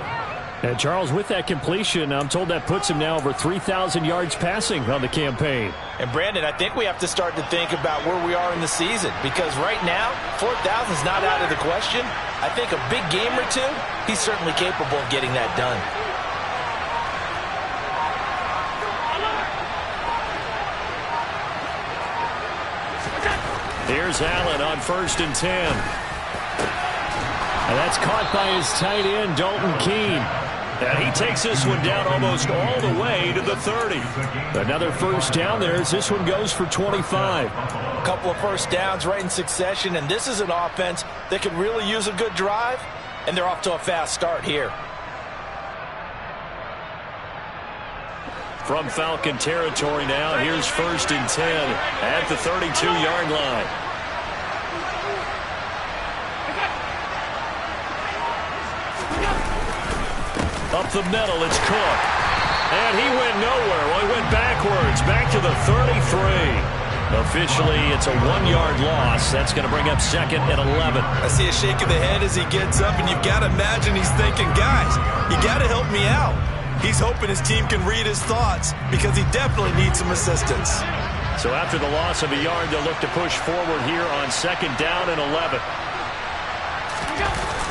[SPEAKER 3] And Charles, with that completion, I'm told that puts him now over 3,000 yards passing on the campaign.
[SPEAKER 4] And Brandon, I think we have to start to think about where we are in the season, because right now, 4,000 is not out of the question. I think a big game or two, he's certainly capable of getting that done.
[SPEAKER 3] Here's Allen on 1st and 10. And that's caught by his tight end, Dalton Keene. And he takes this one down almost all the way to the 30. Another first down there as this one goes for 25.
[SPEAKER 4] A couple of first downs right in succession, and this is an offense that could really use a good drive, and they're off to a fast start here.
[SPEAKER 3] From Falcon territory now, here's 1st and 10 at the 32-yard line. Up the middle, it's Cook. And he went nowhere. Well, he went backwards, back to the 33. Officially, it's a 1-yard loss. That's going to bring up 2nd and 11.
[SPEAKER 4] I see a shake of the head as he gets up, and you've got to imagine he's thinking, guys, you got to help me out. He's hoping his team can read his thoughts because he definitely needs some assistance.
[SPEAKER 3] So after the loss of a yard, they'll look to push forward here on 2nd down and 11.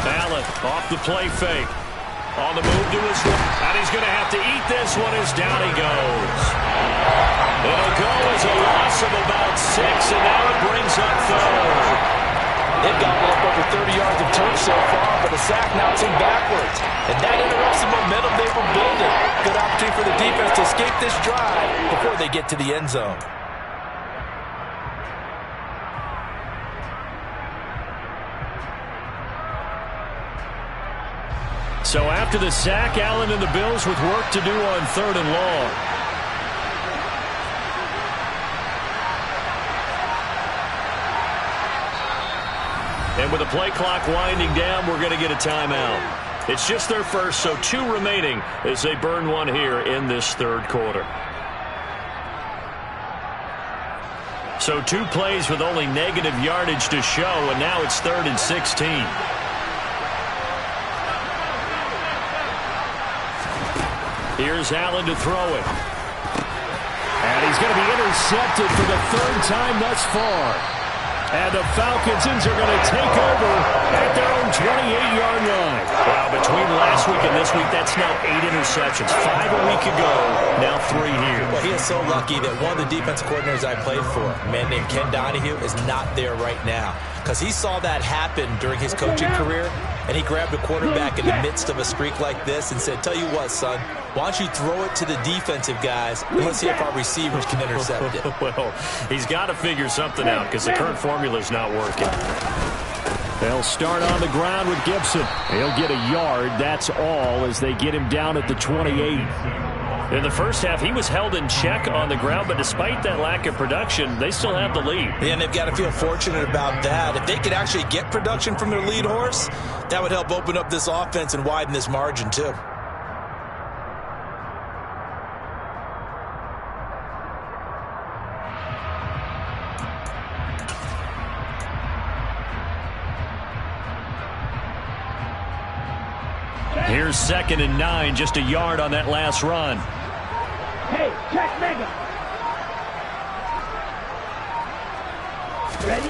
[SPEAKER 3] Allen off the play fake. On the move to his right, and he's going to have to eat this one as down he goes. It'll go as a loss of about 6, and now it brings up 3rd.
[SPEAKER 4] They've gobbled up over 30 yards of turf so far, but the sack knocks him backwards. And that interrupts the momentum they were building. Good opportunity for the defense to escape this drive before they get to the end zone.
[SPEAKER 3] So after the sack, Allen and the Bills with work to do on 3rd and long. And with the play clock winding down, we're going to get a timeout. It's just their first, so 2 remaining as they burn one here in this 3rd quarter. So 2 plays with only negative yardage to show, and now it's 3rd and 16. Here's Allen to throw it. And he's going to be intercepted for the 3rd time thus far. And the Falcons are going to take over at their own 28-yard line. Wow, between last week and this week, that's now 8 interceptions. 5 a week ago, now 3 here.
[SPEAKER 4] Well, he is so lucky that one of the defense coordinators I played for, a man named Ken Donahue, is not there right now. Because he saw that happen during his coaching career, and he grabbed a quarterback in the midst of a streak like this and said, tell you what, son, why don't you throw it to the defensive guys, and let's see if our receivers can intercept it.
[SPEAKER 3] Well, he's got to figure something out because the current formula is not working. They'll start on the ground with Gibson. He'll get a yard, that's all, as they get him down at the 28. In the first half, he was held in check on the ground, but despite that lack of production, they still have the lead.
[SPEAKER 4] Yeah, and they've got to feel fortunate about that. If they could actually get production from their lead horse, that would help open up this offense and widen this margin, too.
[SPEAKER 3] Here's 2nd and 9, just a yard on that last run.
[SPEAKER 5] Hey, check mega. Ready?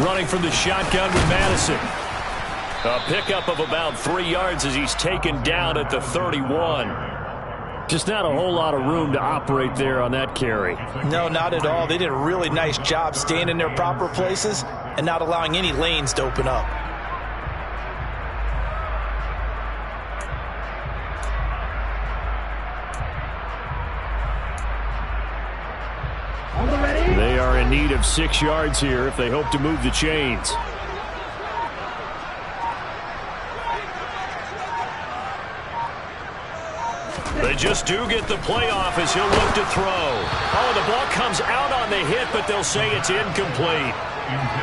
[SPEAKER 3] Running from the shotgun with Madison. A pickup of about 3 yards as he's taken down at the 31. Just not a whole lot of room to operate there on that carry.
[SPEAKER 4] No, not at all. They did a really nice job staying in their proper places and not allowing any lanes to open up.
[SPEAKER 3] They are in need of 6 yards here if they hope to move the chains. They just do get the playoff as he'll look to throw. Oh, the ball comes out on the hit, but they'll say it's incomplete.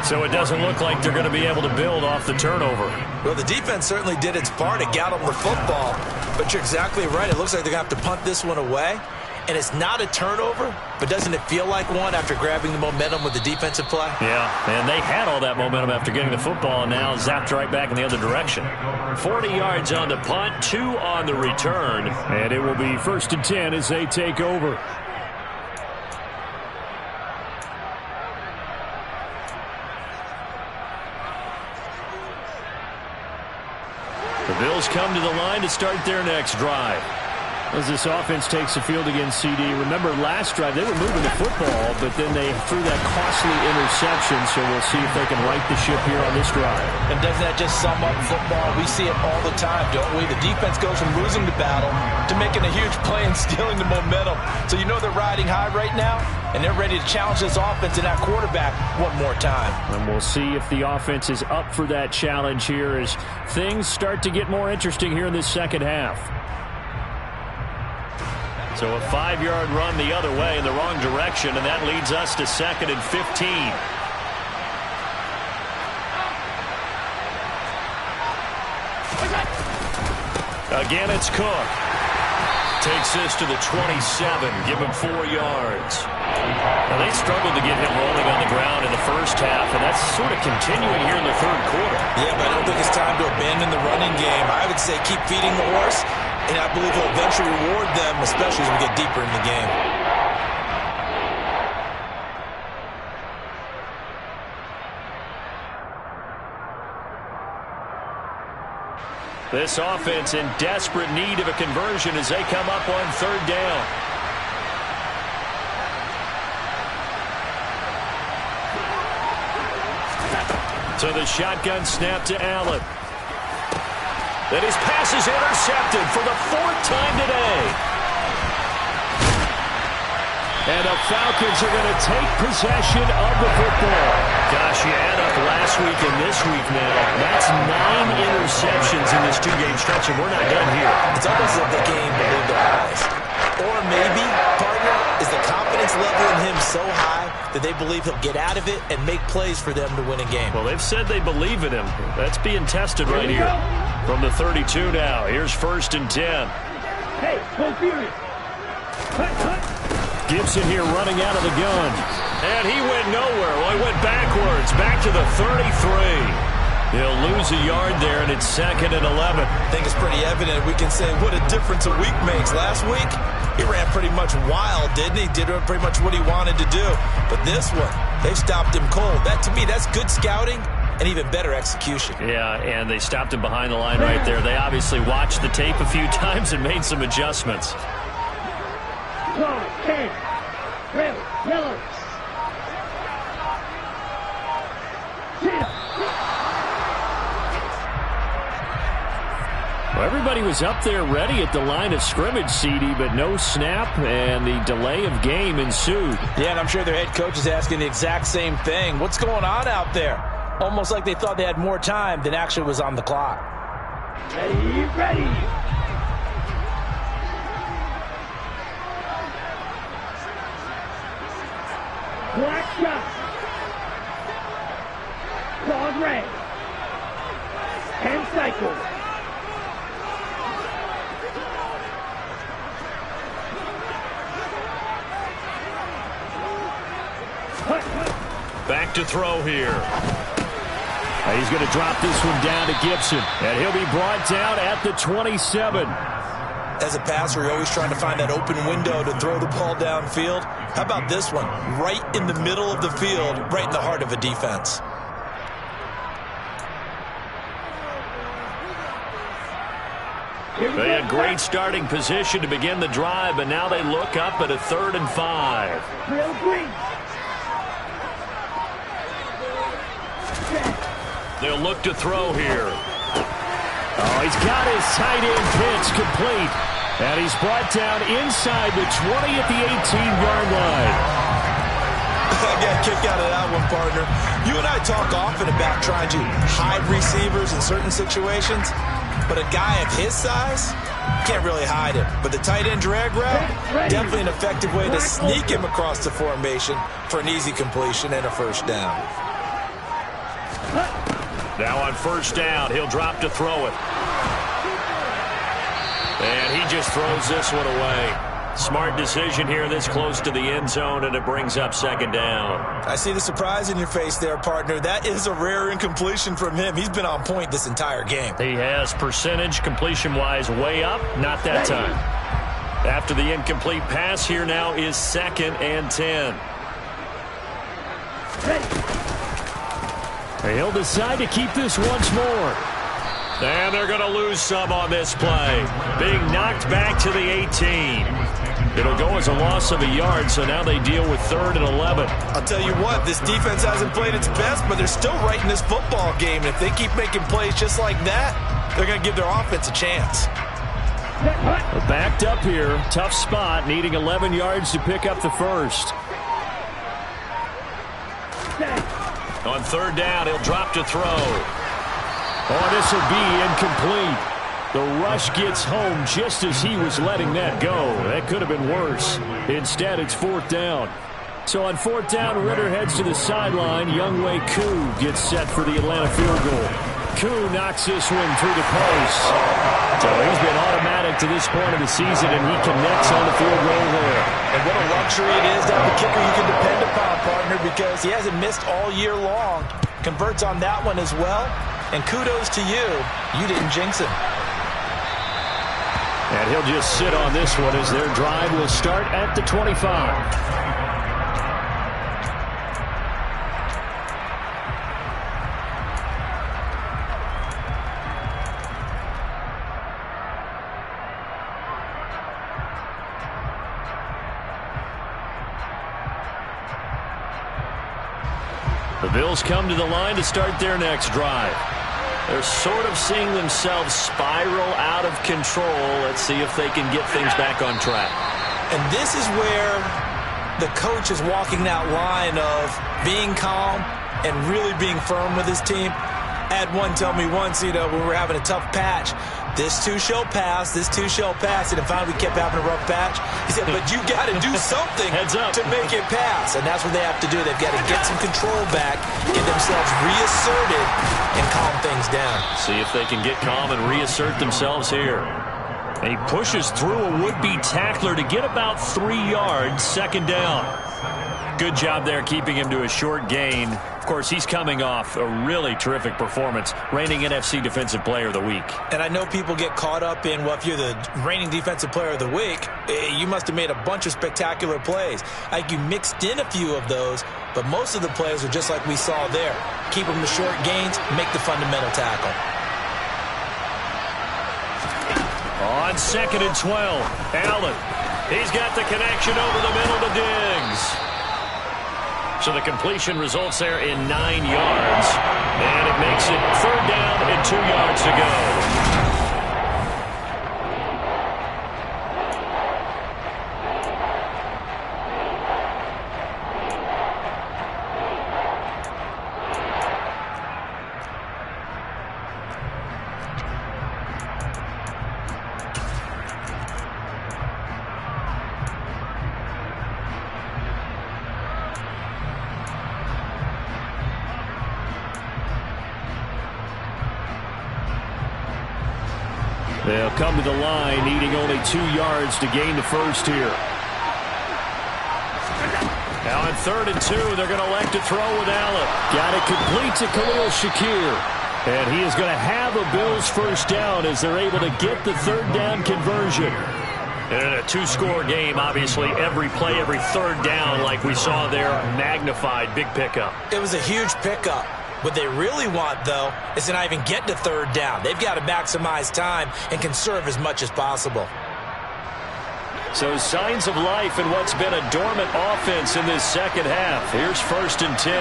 [SPEAKER 3] So it doesn't look like they're going to be able to build off the turnover.
[SPEAKER 4] Well, the defense certainly did its part to get them the football, but you're exactly right. It looks like they're going to have to punt this one away. And it's not a turnover, but doesn't it feel like one after grabbing the momentum with the defensive play?
[SPEAKER 3] Yeah, and they had all that momentum after getting the football and now zapped right back in the other direction. 40 yards on the punt, 2 on the return, and it will be 1st and 10 as they take over. The Bills come to the line to start their next drive. As this offense takes the field against CD. Remember, last drive, they were moving the football, but then they threw that costly interception, so we'll see if they can right the ship here on this drive.
[SPEAKER 4] And doesn't that just sum up football? We see it all the time, don't we? The defense goes from losing the battle to making a huge play and stealing the momentum. So you know they're riding high right now, and they're ready to challenge this offense and that quarterback one more time.
[SPEAKER 3] And we'll see if the offense is up for that challenge here as things start to get more interesting here in this second half. So a 5-yard run the other way in the wrong direction, and that leads us to 2nd and 15. Again, it's Cook. Takes this to the 27. Give him 4 yards. Now, they struggled to get him rolling on the ground in the first half, and that's sort of continuing here in the third quarter.
[SPEAKER 4] Yeah, but I don't think it's time to abandon the running game. I would say keep feeding the horse, and I believe he'll eventually reward them, especially as we get deeper in the game.
[SPEAKER 3] This offense in desperate need of a conversion as they come up on third down. To the shotgun snap to Allen. Then his pass is intercepted for the 4th time today. And the Falcons are going to take possession of the football. Gosh, you add up last week and this week now. That's 9 interceptions in this 2-game stretch, and we're not done here.
[SPEAKER 4] It's almost like the game believed their eyes. Or maybe, partner, is the confidence level in him so high that they believe he'll get out of it and make plays for them to win a game.
[SPEAKER 3] Well, they've said they believe in him. That's being tested right here. From the 32 now, here's 1st and 10.
[SPEAKER 5] Hey, go furious.
[SPEAKER 3] Gibson here running out of the gun. And he went nowhere. Well, he went backwards, back to the 33. He'll lose a yard there, and it's 2nd and 11.
[SPEAKER 4] I think it's pretty evident. We can say what a difference a week makes. Last week, he ran pretty much wild, didn't he? Did pretty much what he wanted to do. But this one, they stopped him cold. That, to me, that's good scouting and even better execution.
[SPEAKER 3] Yeah, and they stopped him behind the line right there. They obviously watched the tape a few times and made some adjustments.
[SPEAKER 5] 10. Red, yellow.
[SPEAKER 3] Well, everybody was up there ready at the line of scrimmage, CD, but no snap, and the delay of game ensued.
[SPEAKER 4] Yeah, and I'm sure their head coach is asking the exact same thing. What's going on out there? Almost like they thought they had more time than actually was on the clock.
[SPEAKER 5] Ready, ready. Black shot. Claude red. 10 cycles.
[SPEAKER 3] Back to throw here. He's going to drop this one down to Gibson, and he'll be brought down at the 27.
[SPEAKER 4] As a passer, you're always trying to find that open window to throw the ball downfield. How about this one? Right in the middle of the field, right in the heart of a defense.
[SPEAKER 3] They had great starting position to begin the drive, but now they look up at a 3rd and 5.
[SPEAKER 5] Real green.
[SPEAKER 3] They'll look to throw here. Oh, he's got his tight end pitch complete. And he's brought down inside the 20 at the 18-yard line.
[SPEAKER 4] I got a kick out of that one, partner. You and I talk often about trying to hide receivers in certain situations, but a guy of his size can't really hide him. But the tight end drag route, definitely an effective way to sneak him across the formation for an easy completion and a 1st down.
[SPEAKER 3] Now on 1st down, he'll drop to throw it. And he just throws this one away. Smart decision here this close to the end zone, and it brings up 2nd down.
[SPEAKER 4] I see the surprise in your face there, partner. That is a rare incompletion from him. He's been on point this entire game.
[SPEAKER 3] He has percentage completion-wise way up. Not that time. After the incomplete pass, here now is 2nd and 10. He'll decide to keep this once more. And they're going to lose some on this play. Being knocked back to the 18. It'll go as a loss of a yard, so now they deal with 3rd and 11.
[SPEAKER 4] I'll tell you what, this defense hasn't played its best, but they're still right in this football game. And if they keep making plays just like that, they're going to give their offense a chance.
[SPEAKER 3] Backed up here. Tough spot, needing 11 yards to pick up the 1st. On 3rd down, he'll drop to throw. Oh, this will be incomplete. The rush gets home just as he was letting that go. That could have been worse. Instead, it's 4th down. So on 4th down, Ritter heads to the sideline. Younghoe Koo gets set for the Atlanta field goal. Koo knocks this one through the post. So he's been automatic to this point of the season, and he connects on the field goal there.
[SPEAKER 4] And what a luxury it is to have a kicker you can depend upon, partner, because he hasn't missed all year long. Converts on that one as well. And kudos to you. You didn't jinx him.
[SPEAKER 3] And he'll just sit on this one as their drive will start at the 25. The Bills come to the line to start their next drive. They're sort of seeing themselves spiral out of control. Let's see if they can get things back on track.
[SPEAKER 4] And this is where the coach is walking that line of being calm and really being firm with his team. I had one tell me once, when we were having a tough patch, this too shall pass, this too shall pass. And finally we kept having a rough patch. He said, but you got to do something to make it pass. And that's what they have to do. They've got to get some control back, get themselves reasserted, and calm things down.
[SPEAKER 3] See if they can get calm and reassert themselves here. And he pushes through a would-be tackler to get about 3 yards, second down. Good job there keeping him to a short gain. Of course, he's coming off a really terrific performance, reigning NFC Defensive Player of the Week.
[SPEAKER 4] And I know people get caught up in, well, if you're the reigning Defensive Player of the Week, you must have made a bunch of spectacular plays. I think you mixed in a few of those, but most of the plays are just like we saw there. Keep them to short gains, make the fundamental tackle.
[SPEAKER 3] On 2nd and 12, Allen. He's got the connection over the middle to Diggs. So the completion results there in 9 yards. And it makes it 3rd down and 2 yards to go. They'll come to the line, needing only 2 yards to gain the first here. Now on 3rd and 2, they're going to elect to throw with Allen. Got it complete to Khalil Shakir. And he is going to have a Bills first down as they're able to get the 3rd down conversion. And in a 2-score game, obviously, every play, every 3rd down, like we saw there, magnified, big pickup.
[SPEAKER 4] It was a huge pickup. What they really want, though, is to not even get to 3rd down. They've got to maximize time and conserve as much as possible.
[SPEAKER 3] So signs of life in what's been a dormant offense in this second half. Here's 1st and 10.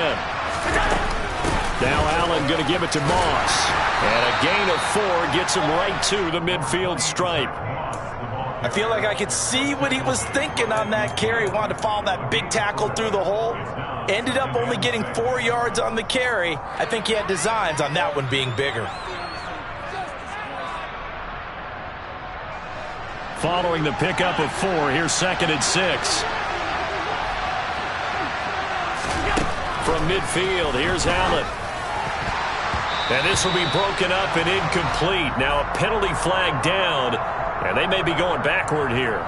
[SPEAKER 3] Now Allen going to give it to Moss. And a gain of 4 gets him right to the midfield stripe.
[SPEAKER 4] I feel like I could see what he was thinking on that carry. He wanted to follow that big tackle through the hole. Ended up only getting 4 yards on the carry. I think he had designs on that one being bigger.
[SPEAKER 3] Following the pickup of 4, here's 2nd and 6. From midfield, here's Allen. And this will be broken up and incomplete. Now a penalty flag down, and they may be going backward here.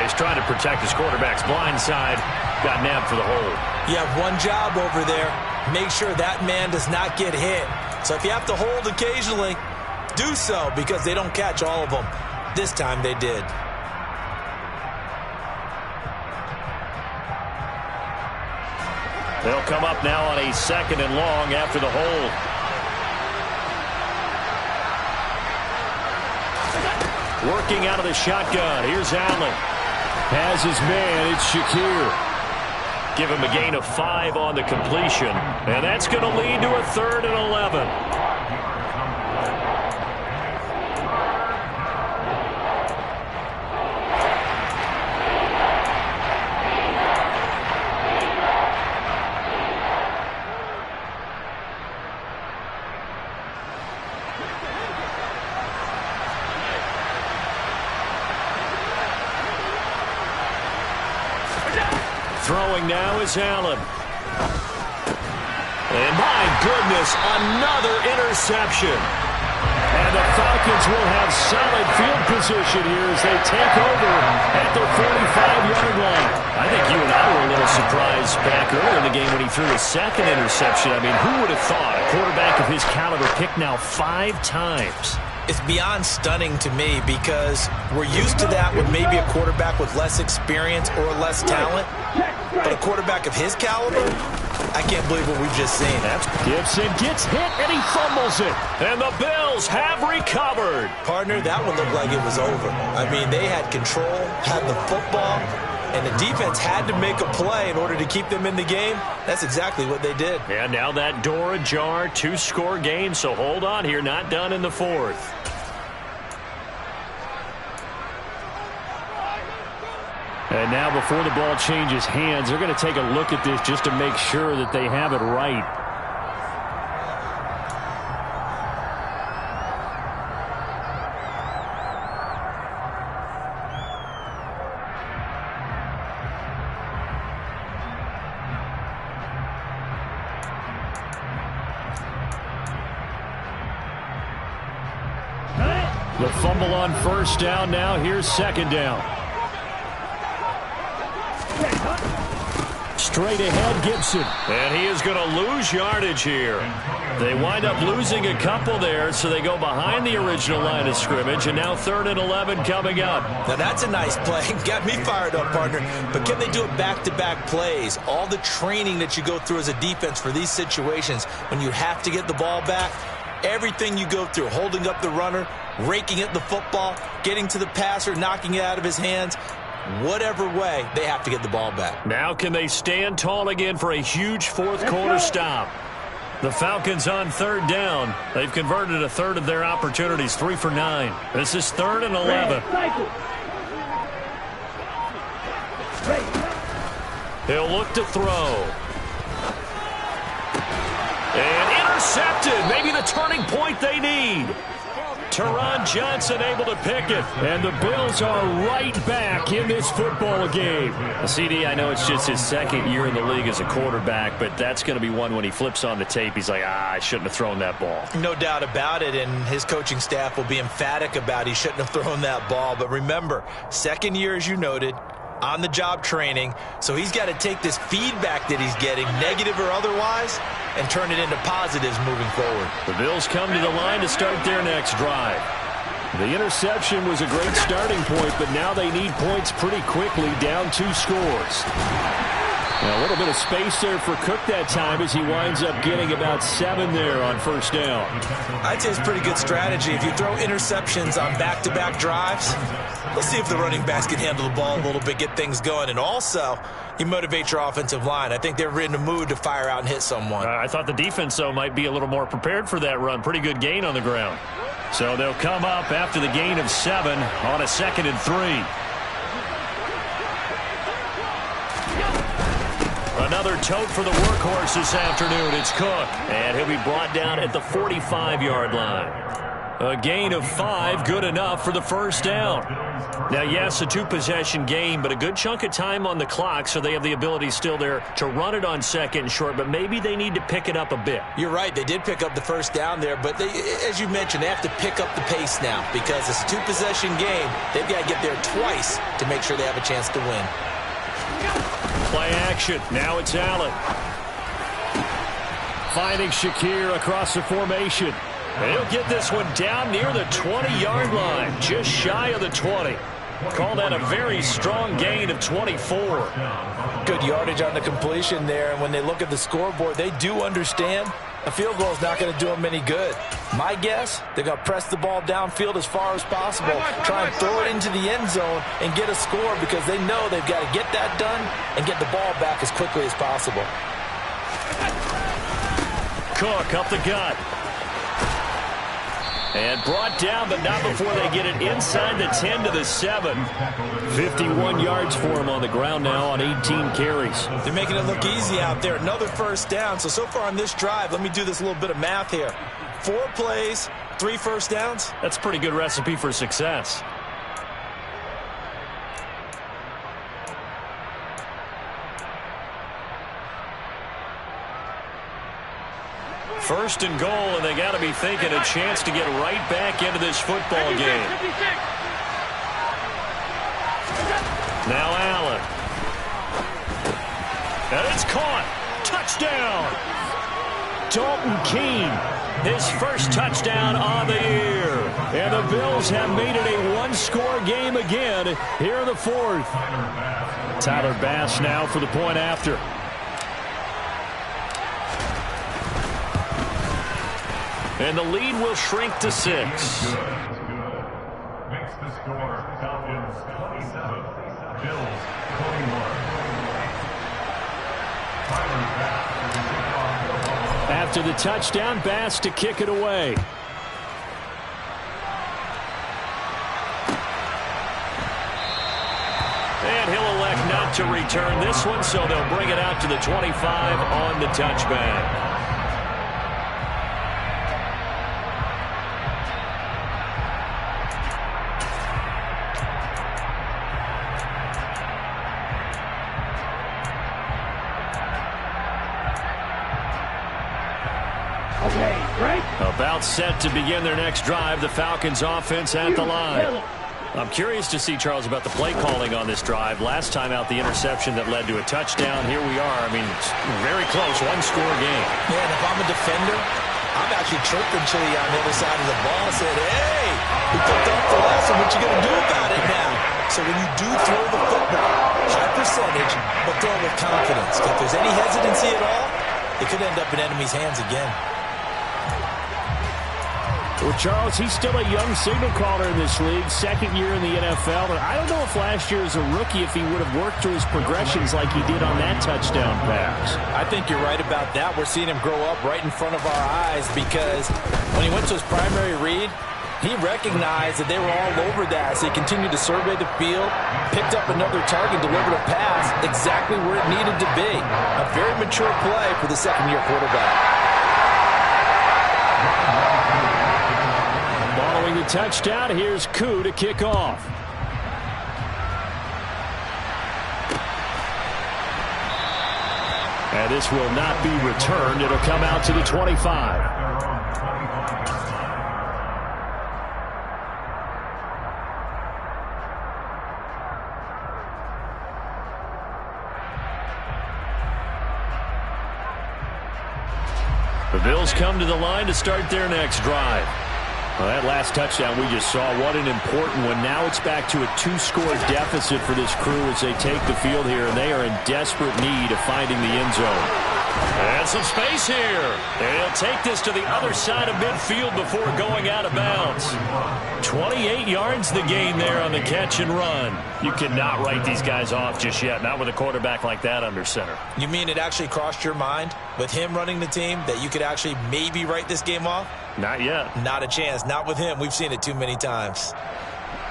[SPEAKER 3] He's trying to protect his quarterback's blind side. Got nabbed for the hold.
[SPEAKER 4] You have one job over there. Make sure that man does not get hit. So if you have to hold occasionally, do so, because they don't catch all of them. This time they did.
[SPEAKER 3] They'll come up now on a 2nd and long after the hold. Working out of the shotgun. Here's Allen. Has his man. It's Shakir. Give him a gain of 5 on the completion. And that's going to lead to a 3rd and 11. Throwing now is Allen. And my goodness, another interception. And the Falcons will have solid field position here as they take over at their 45-yard line. I think you and I were a little surprised back earlier in the game when he threw his second interception. I mean, who would have thought a quarterback of his caliber picked now 5 times?
[SPEAKER 4] It's beyond stunning to me because we're used to that with maybe a quarterback with less experience or less talent. But a quarterback of his caliber, I can't believe what we've just seen.
[SPEAKER 3] Gibson gets hit and he fumbles it. And the Bills have recovered.
[SPEAKER 4] Partner, that one looked like it was over. I mean, they had control, had the football, and the defense had to make a play in order to keep them in the game. That's exactly what they did.
[SPEAKER 3] And now that door ajar, 2-score game, so hold on here, not done in the 4th. And now before the ball changes hands, they're going to take a look at this just to make sure that they have it right. The fumble on first down. Now here's second down. Straight ahead, Gibson. And he is going to lose yardage here. They wind up losing a couple there, so they go behind the original line of scrimmage, and now 3rd and 11 coming up.
[SPEAKER 4] Now that's a nice play. Got me fired up, partner. But can they do it back-to-back plays? All the training that you go through as a defense for these situations, when you have to get the ball back, everything you go through, holding up the runner, raking at the football, getting to the passer, knocking it out of his hands, whatever way, they have to get the ball back.
[SPEAKER 3] Now can they stand tall again for a huge 4th quarter stop? The Falcons on 3rd down. They've converted a third of their opportunities, 3 for 9. This is 3rd and 11. He'll look to throw. And intercepted. Maybe the turning point they need. Teron Johnson able to pick it. And the Bills are right back in this football game. CD, I know it's just his 2nd year in the league as a quarterback, but that's going to be one when he flips on the tape. He's like, I shouldn't have thrown that ball.
[SPEAKER 4] No doubt about it, and his coaching staff will be emphatic about he shouldn't have thrown that ball. But remember, 2nd year, as you noted, on-the-job training, so he's got to take this feedback that he's getting, negative or otherwise, and turn it into positives moving forward.
[SPEAKER 3] The Bills come to the line to start their next drive. The interception was a great starting point, but now they need points pretty quickly, down 2 scores. Now, a little bit of space there for Cook that time as he winds up getting about 7 there on first down.
[SPEAKER 4] I'd say it's pretty good strategy. If you throw interceptions on back-to-back drives, let's see if the running backs can handle the ball a little bit, get things going, and also you motivate your offensive line. I think they're in the mood to fire out and hit someone.
[SPEAKER 3] I thought the defense, though, might be a little more prepared for that run. Pretty good gain on the ground. So they'll come up after the gain of 7 on a 2nd and 3. Another tote for the workhorse this afternoon. It's Cook, and he'll be brought down at the 45-yard line. A gain of 5, good enough for the first down. Now, yes, a 2-possession game, but a good chunk of time on the clock, so they have the ability still there to run it on 2nd and short, but maybe they need to pick it up a bit.
[SPEAKER 4] You're right. They did pick up the first down there, but they, as you mentioned, they have to pick up the pace now because it's a 2-possession game. They've got to get there twice to make sure they have a chance to win.
[SPEAKER 3] Play action. Now it's Allen. Finding Shakir across the formation. He'll get this one down near the 20-yard line, just shy of the 20. Call that a very strong gain of 24.
[SPEAKER 4] Good yardage on the completion there, and when they look at the scoreboard, they do understand a field goal is not going to do them any good. My guess, they're going to press the ball downfield as far as possible, try and throw it into the end zone and get a score because they know they've got to get that done and get the ball back as quickly as possible.
[SPEAKER 3] Cook up the gut. And brought down, but not before they get it inside the 10 to the 7. 51 yards for him on the ground now on 18 carries.
[SPEAKER 4] They're making it look easy out there. Another first down. So far on this drive, let me do this little bit of math here. 4 plays, 3 first downs.
[SPEAKER 3] That's a pretty good recipe for success. First and goal, and they got to be thinking a chance to get right back into this football game. Now Allen. And it's caught. Touchdown. Dalton Keene, his first touchdown on the year. And the Bills have made it a one-score game again here in the fourth. Tyler Bass now for the point after. And the lead will shrink to 6.
[SPEAKER 6] Makes the score Falcons 27, Bills 21.
[SPEAKER 3] After the touchdown, Bass to kick it away. And he'll elect not to return this one, so they'll bring it out to the 25 on the touchback. About set to begin their next drive, the Falcons offense at the line. I'm curious to see, Charles, about the play calling on this drive. Last time out, the interception that led to a touchdown. Here we are. I mean, it's very close, one-score game.
[SPEAKER 4] Yeah, and if I'm a defender, I'm actually chirping Chili on the other side of the ball and said, hey, we picked up the lesson. What you going to do about it now? So when you do throw the football, high percentage, but throw with confidence. If there's any hesitancy at all, it could end up in enemy's hands again.
[SPEAKER 3] Well, Charles, he's still a young signal caller in this league, second year in the NFL. And I don't know if last year as a rookie if he would have worked through his progressions like he did on that touchdown pass.
[SPEAKER 4] I think you're right about that. We're seeing him grow up right in front of our eyes because when he went to his primary read, he recognized that they were all over that. So he continued to survey the field, picked up another target, delivered a pass exactly where it needed to be. A very mature play for the second-year quarterback.
[SPEAKER 3] Following the touchdown, here's Koo to kick off. And this will not be returned. It'll come out to the 25. The Bills come to the line to start their next drive. Well, that last touchdown we just saw, what an important one. Now it's back to a 2-score deficit for this crew as they take the field here, and they are in desperate need of finding the end zone. And some space here. And he'll take this to the other side of midfield before going out of bounds. 28 yards the gain there on the catch and run. You cannot write these guys off just yet, not with a quarterback like that under center.
[SPEAKER 4] You mean it actually crossed your mind with him running the team that you could actually maybe write this game off?
[SPEAKER 3] Not yet.
[SPEAKER 4] Not a chance. Not with him. We've seen it too many times.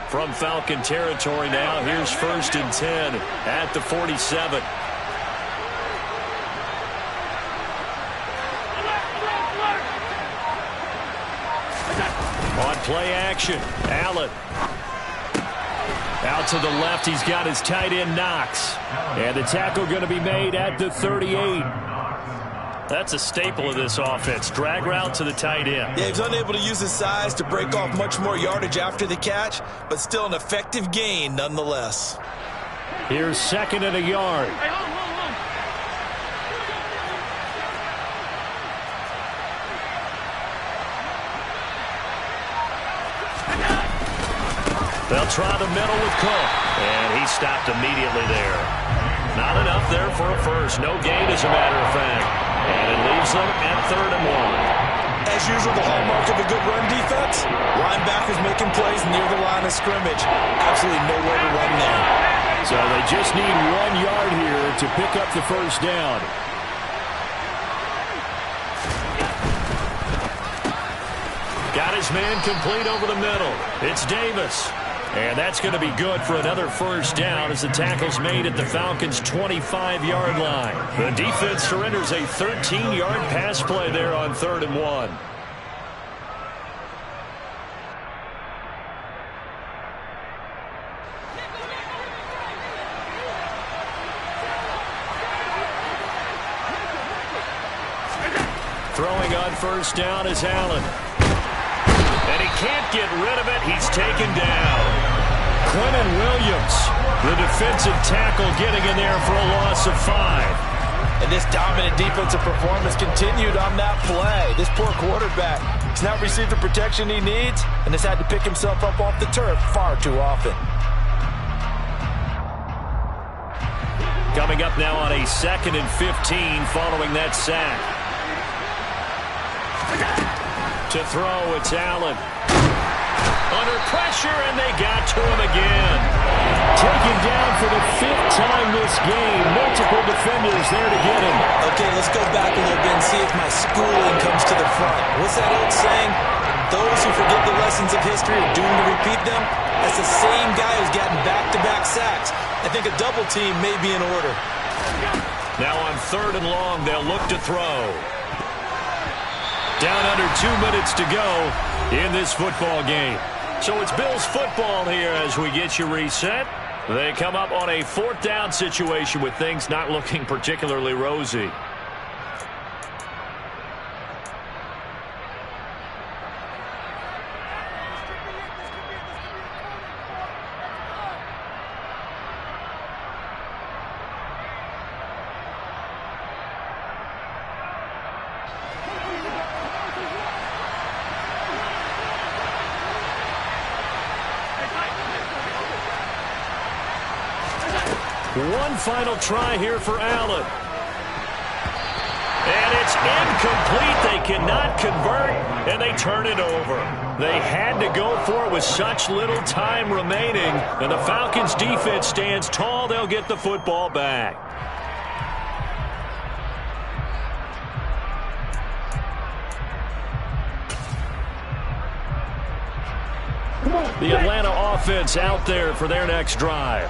[SPEAKER 3] From Falcon territory now, here's 1st and 10 at the 47. On play action, Allen. Out to the left, he's got his tight end Knox. And the tackle going to be made at the 38. That's a staple of this offense. Drag route to the tight end.
[SPEAKER 4] Yeah, he's unable to use his size to break off much more yardage after the catch, but still an effective gain nonetheless.
[SPEAKER 3] Here's 2nd and a yard. They'll try the middle with Cook, and he stopped immediately there. Not enough there for a first. No gain, as a matter of fact. And it leaves them at 3rd and 1.
[SPEAKER 4] As usual, the hallmark of a good run defense, linebackers making plays near the line of scrimmage. Absolutely nowhere to run there.
[SPEAKER 3] So they just need 1 yard here to pick up the first down. Got his man complete over the middle. It's Davis. And that's going to be good for another first down as the tackle's made at the Falcons' 25-yard line. The defense surrenders a 13-yard pass play there on 3rd and 1. Throwing on first down is Allen. And he can't get rid of it. He's taken down. Quentin Williams, the defensive tackle, getting in there for a loss of 5.
[SPEAKER 4] And this dominant defensive performance continued on that play. This poor quarterback has not received the protection he needs and has had to pick himself up off the turf far too often.
[SPEAKER 3] Coming up now on a 2nd and 15 following that sack. To throw, it's Allen. Under pressure, and they got to him again. Taken down for the 5th time this game. Multiple defenders there to get him.
[SPEAKER 4] Okay, let's go back a little bit and see if my schooling comes to the front. What's that old saying? Those who forget the lessons of history are doomed to repeat them. That's the same guy who's gotten back-to-back sacks. I think a double team may be in order.
[SPEAKER 3] Now on 3rd and long, they'll look to throw. Down under 2 minutes to go in this football game. So it's Bills football here as we get you reset. They come up on a 4th down situation with things not looking particularly rosy. One final try here for Allen. And it's incomplete. They cannot convert, and they turn it over. They had to go for it with such little time remaining, and the Falcons' defense stands tall. They'll get the football back. The Atlanta offense out there for their next drive.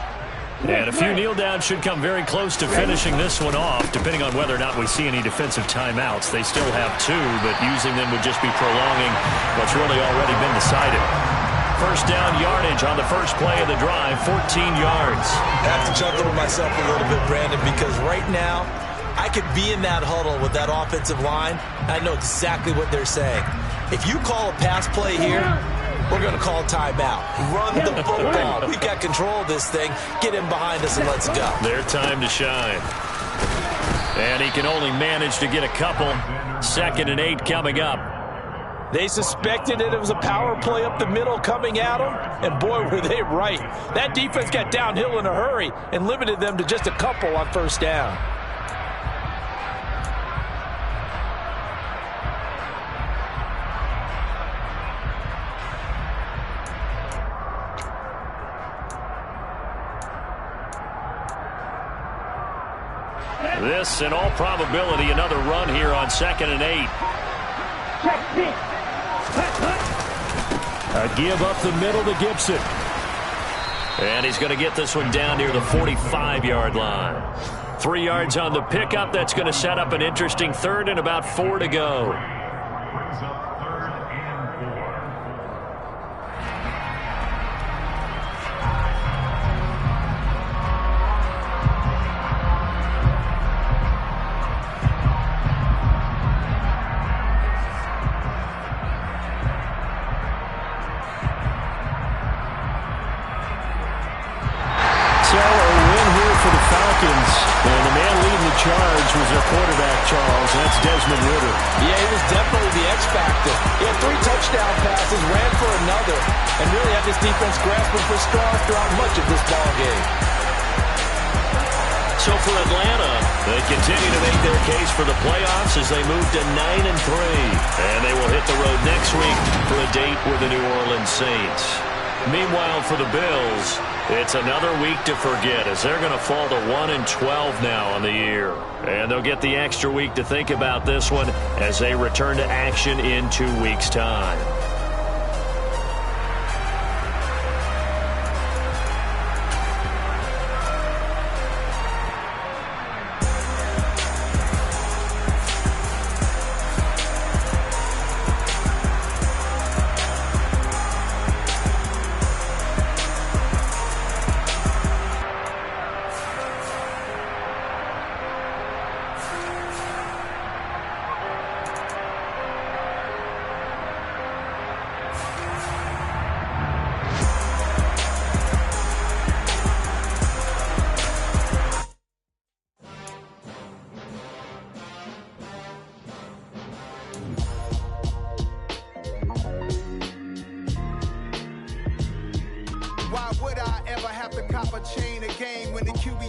[SPEAKER 3] And a few kneel downs should come very close to finishing this one off, depending on whether or not we see any defensive timeouts. They still have 2, but using them would just be prolonging what's really already been decided. First down yardage on the first play of the drive, 14 yards.
[SPEAKER 4] I have to chuckle to myself a little bit, Brandon, because right now I could be in that huddle with that offensive line. I know exactly what they're saying. If you call a pass play here, we're going to call timeout. Run the football. We've got control of this thing. Get him behind us and let's go.
[SPEAKER 3] Their time to shine. And he can only manage to get a couple. 2nd and 8 coming up.
[SPEAKER 4] They suspected it was a power play up the middle coming at them, and boy, were they right. That defense got downhill in a hurry and limited them to just a couple on first down.
[SPEAKER 3] This, in all probability, another run here on 2nd and 8. A give up the middle to Gibson. And he's going to get this one down near the 45-yard line. 3 yards on the pickup. That's going to set up an interesting 3rd and about 4 to go.
[SPEAKER 6] Brings up 3rd and 4.
[SPEAKER 3] And the man leading the charge was their quarterback, Charles. That's Desmond Ridder.
[SPEAKER 4] Yeah, he was definitely the X factor. He had 3 touchdown passes, ran for another, and really had this defense grasping for straws throughout much of this ball game.
[SPEAKER 3] So for Atlanta, they continue to make their case for the playoffs as they move to 9-3. And they will hit the road next week for a date with the New Orleans Saints. Meanwhile, for the Bills, it's another week to forget as they're going to fall to 1-12 now on the year. And they'll get the extra week to think about this one as they return to action in 2 weeks' time.
[SPEAKER 7] Why would I ever have to cop a chain again when the QB